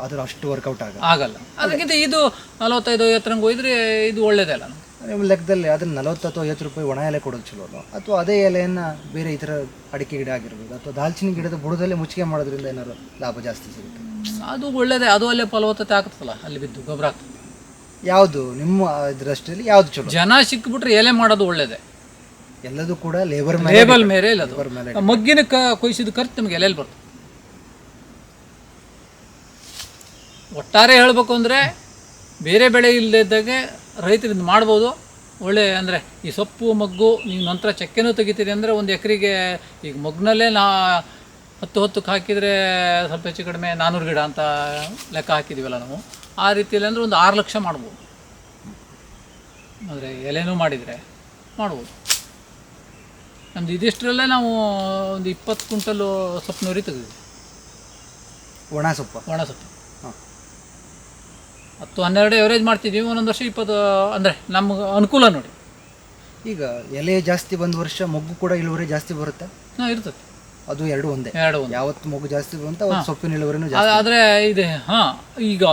ಅದ್ರ ಅಷ್ಟು ವರ್ಕೌಟ್ ಆಗಲ್ಲ. ಅದಕ್ಕಿಂತ ಇದು 45-50 ರಂಗೆ ಹೋಯ್ದ್ರೆ ಇದು ಒಳ್ಳೇದಲ್ಲ. ನಿಮ್ಮ ಲೆಕ್ಕದಲ್ಲಿ ಅದನ್ನ 40 ಅಥವಾ 50 ರೂಪಾಯಿ ಒಣ ಎಲೆ ಕೊಡೋದು ಚಲೋ ಅಲ್ಲ? ಅಥವಾ ಅದೇ ಎಲೆಯನ್ನು ಬೇರೆ ಈ ಥರ ಅಡಿಕೆ ಗಿಡ ಆಗಿರ್ಬೋದು ಅಥವಾ ದಾಲ್ಚಿನ್ನಿ ಗಿಡದ ಬುಡದಲ್ಲೇ ಮುಚ್ಚಿಗೆ ಮಾಡೋದ್ರಿಂದ ಏನಾದ್ರು ಲಾಭ ಜಾಸ್ತಿ ಸಿಗುತ್ತೆ? ಅದು ಒಳ್ಳೇದೇ. ಅದು ಅಲ್ಲೇ ಫಲವತ್ತತೆ ಆಗ್ತದಲ್ಲ, ಅಲ್ಲಿ ಬಿದ್ದು ಗೊಬ್ಬರ ಆಗ್ತದೆ. ಯಾವುದು ನಿಮ್ಮ ದೃಷ್ಟಿಯಲ್ಲಿ ಯಾವುದು ಚಲೋ? ಜನ ಸಿಕ್ಬಿಟ್ರೆ ಎಲೆ ಮಾಡೋದು ಒಳ್ಳೇದೇ. ಎಲ್ಲದೂ ಕೂಡ ಲೇಬರ್ ಮೇಲೆ ಇಲ್ಲ. ಮಗ್ಗಿನ ಕೊಯ್ಸಿದ ಖರ್ಚು ನಮಗೆ ಎಲೆಯಲ್ಲಿ ಬರ್ತದೆ. ಒಟ್ಟಾರೆ ಹೇಳಬೇಕು ಅಂದರೆ ಬೇರೆ ಬೆಳೆ ಇಲ್ಲದೆ ಇದ್ದಾಗೆ ರೈತರಿಂದ ಮಾಡ್ಬೋದು. ಒಳ್ಳೆ ಅಂದರೆ ಈ ಸೊಪ್ಪು ಮಗ್ಗು ನೀವು ನಂತರ ಚಕ್ಕೆನೂ ತೆಗಿತೀರಿ ಅಂದರೆ ಒಂದು ಎಕರೆಗೆ ಈಗ ಮಗ್ನಲ್ಲೇ 10 ಹಾಕಿದರೆ ಸ್ವಲ್ಪ ಹೆಚ್ಚು ಕಡಿಮೆ 400 ಗಿಡ ಅಂತ ಲೆಕ್ಕ ಹಾಕಿದ್ದೀವಲ್ಲ ನಾವು. ಆ ರೀತಿಯಲ್ಲಿ ಅಂದರೆ ಒಂದು 6 ಲಕ್ಷ ಮಾಡ್ಬೋದು. ಅಂದರೆ ಎಲೆನೂ ಮಾಡಿದರೆ ಮಾಡ್ಬೋದು. ನಮ್ದು ಇದಿಷ್ಟರಲ್ಲೇ ನಾವು ಒಂದು 20 ಕ್ವಿಂಟಲು ಸೊಪ್ಪು ತೆಗೆದಿದ್ವಿ. ಒಣ ಸೊಪ್ಪು 10-12 ಎವರೇಜ್ ಮಾಡ್ತಿದ್ದೀವಿ. ಒಂದೊಂದು ವರ್ಷ 20 ಅಂದರೆ ನಮ್ಗೆ ಅನುಕೂಲ ನೋಡಿ. ಈಗ ಎಲೆ ಜಾಸ್ತಿ ಬಂದ ವರ್ಷ ಮೊಗ್ಗು ಕೂಡ ಇಳುವರಿ ಜಾಸ್ತಿ ಬರುತ್ತೆ? ಇರ್ತದೆ. ಅದು ಎರಡು ಒಂದೇ? ಯಾವತ್ತು ಮೊಗ್ಗು ಜಾಸ್ತಿ ಬಂತ ಅವತ್ತು ಸೊಪ್ಪಿನ ಇಳುವರಿನೂ ಜಾಸ್ತಿ. ಆದರೆ ಇದೆ ಈಗ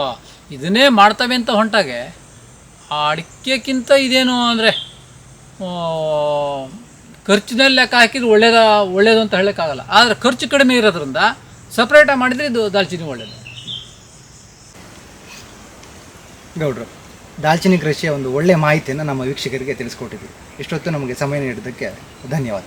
ಇದನ್ನೇ ಮಾಡ್ತವೆ ಅಂತ ಹೊಂಟಾಗೆ ಆ ಅಡಿಕೆಕ್ಕಿಂತ ಇದೇನು ಅಂದರೆ ಖರ್ಚಿನಲ್ಲಿ ಲೆಕ್ಕ ಹಾಕಿದ್ರೆ ಒಳ್ಳೇದು ಅಂತ ಹೇಳೋಕ್ಕಾಗಲ್ಲ. ಆದರೆ ಖರ್ಚು ಕಡಿಮೆ ಇರೋದ್ರಿಂದ ಸಪ್ರೇಟಾಗಿ ಮಾಡಿದರೆ ಇದು ದಾಲ್ಚಿನ್ನಿ ಒಳ್ಳೆಯದು. ಗೌಡ್ರು, ದಾಲ್ಚಿನ್ನಿ ಕೃಷಿಯ ಒಂದು ಒಳ್ಳೆಯ ಮಾಹಿತಿಯನ್ನು ನಮ್ಮ ವೀಕ್ಷಕರಿಗೆ ತಿಳಿಸ್ಕೊಟ್ಟಿದ್ವಿ. ಇಷ್ಟೊತ್ತು ನಮಗೆ ಸಮಯ ನೀಡಿದ್ದಕ್ಕೆ ಧನ್ಯವಾದ.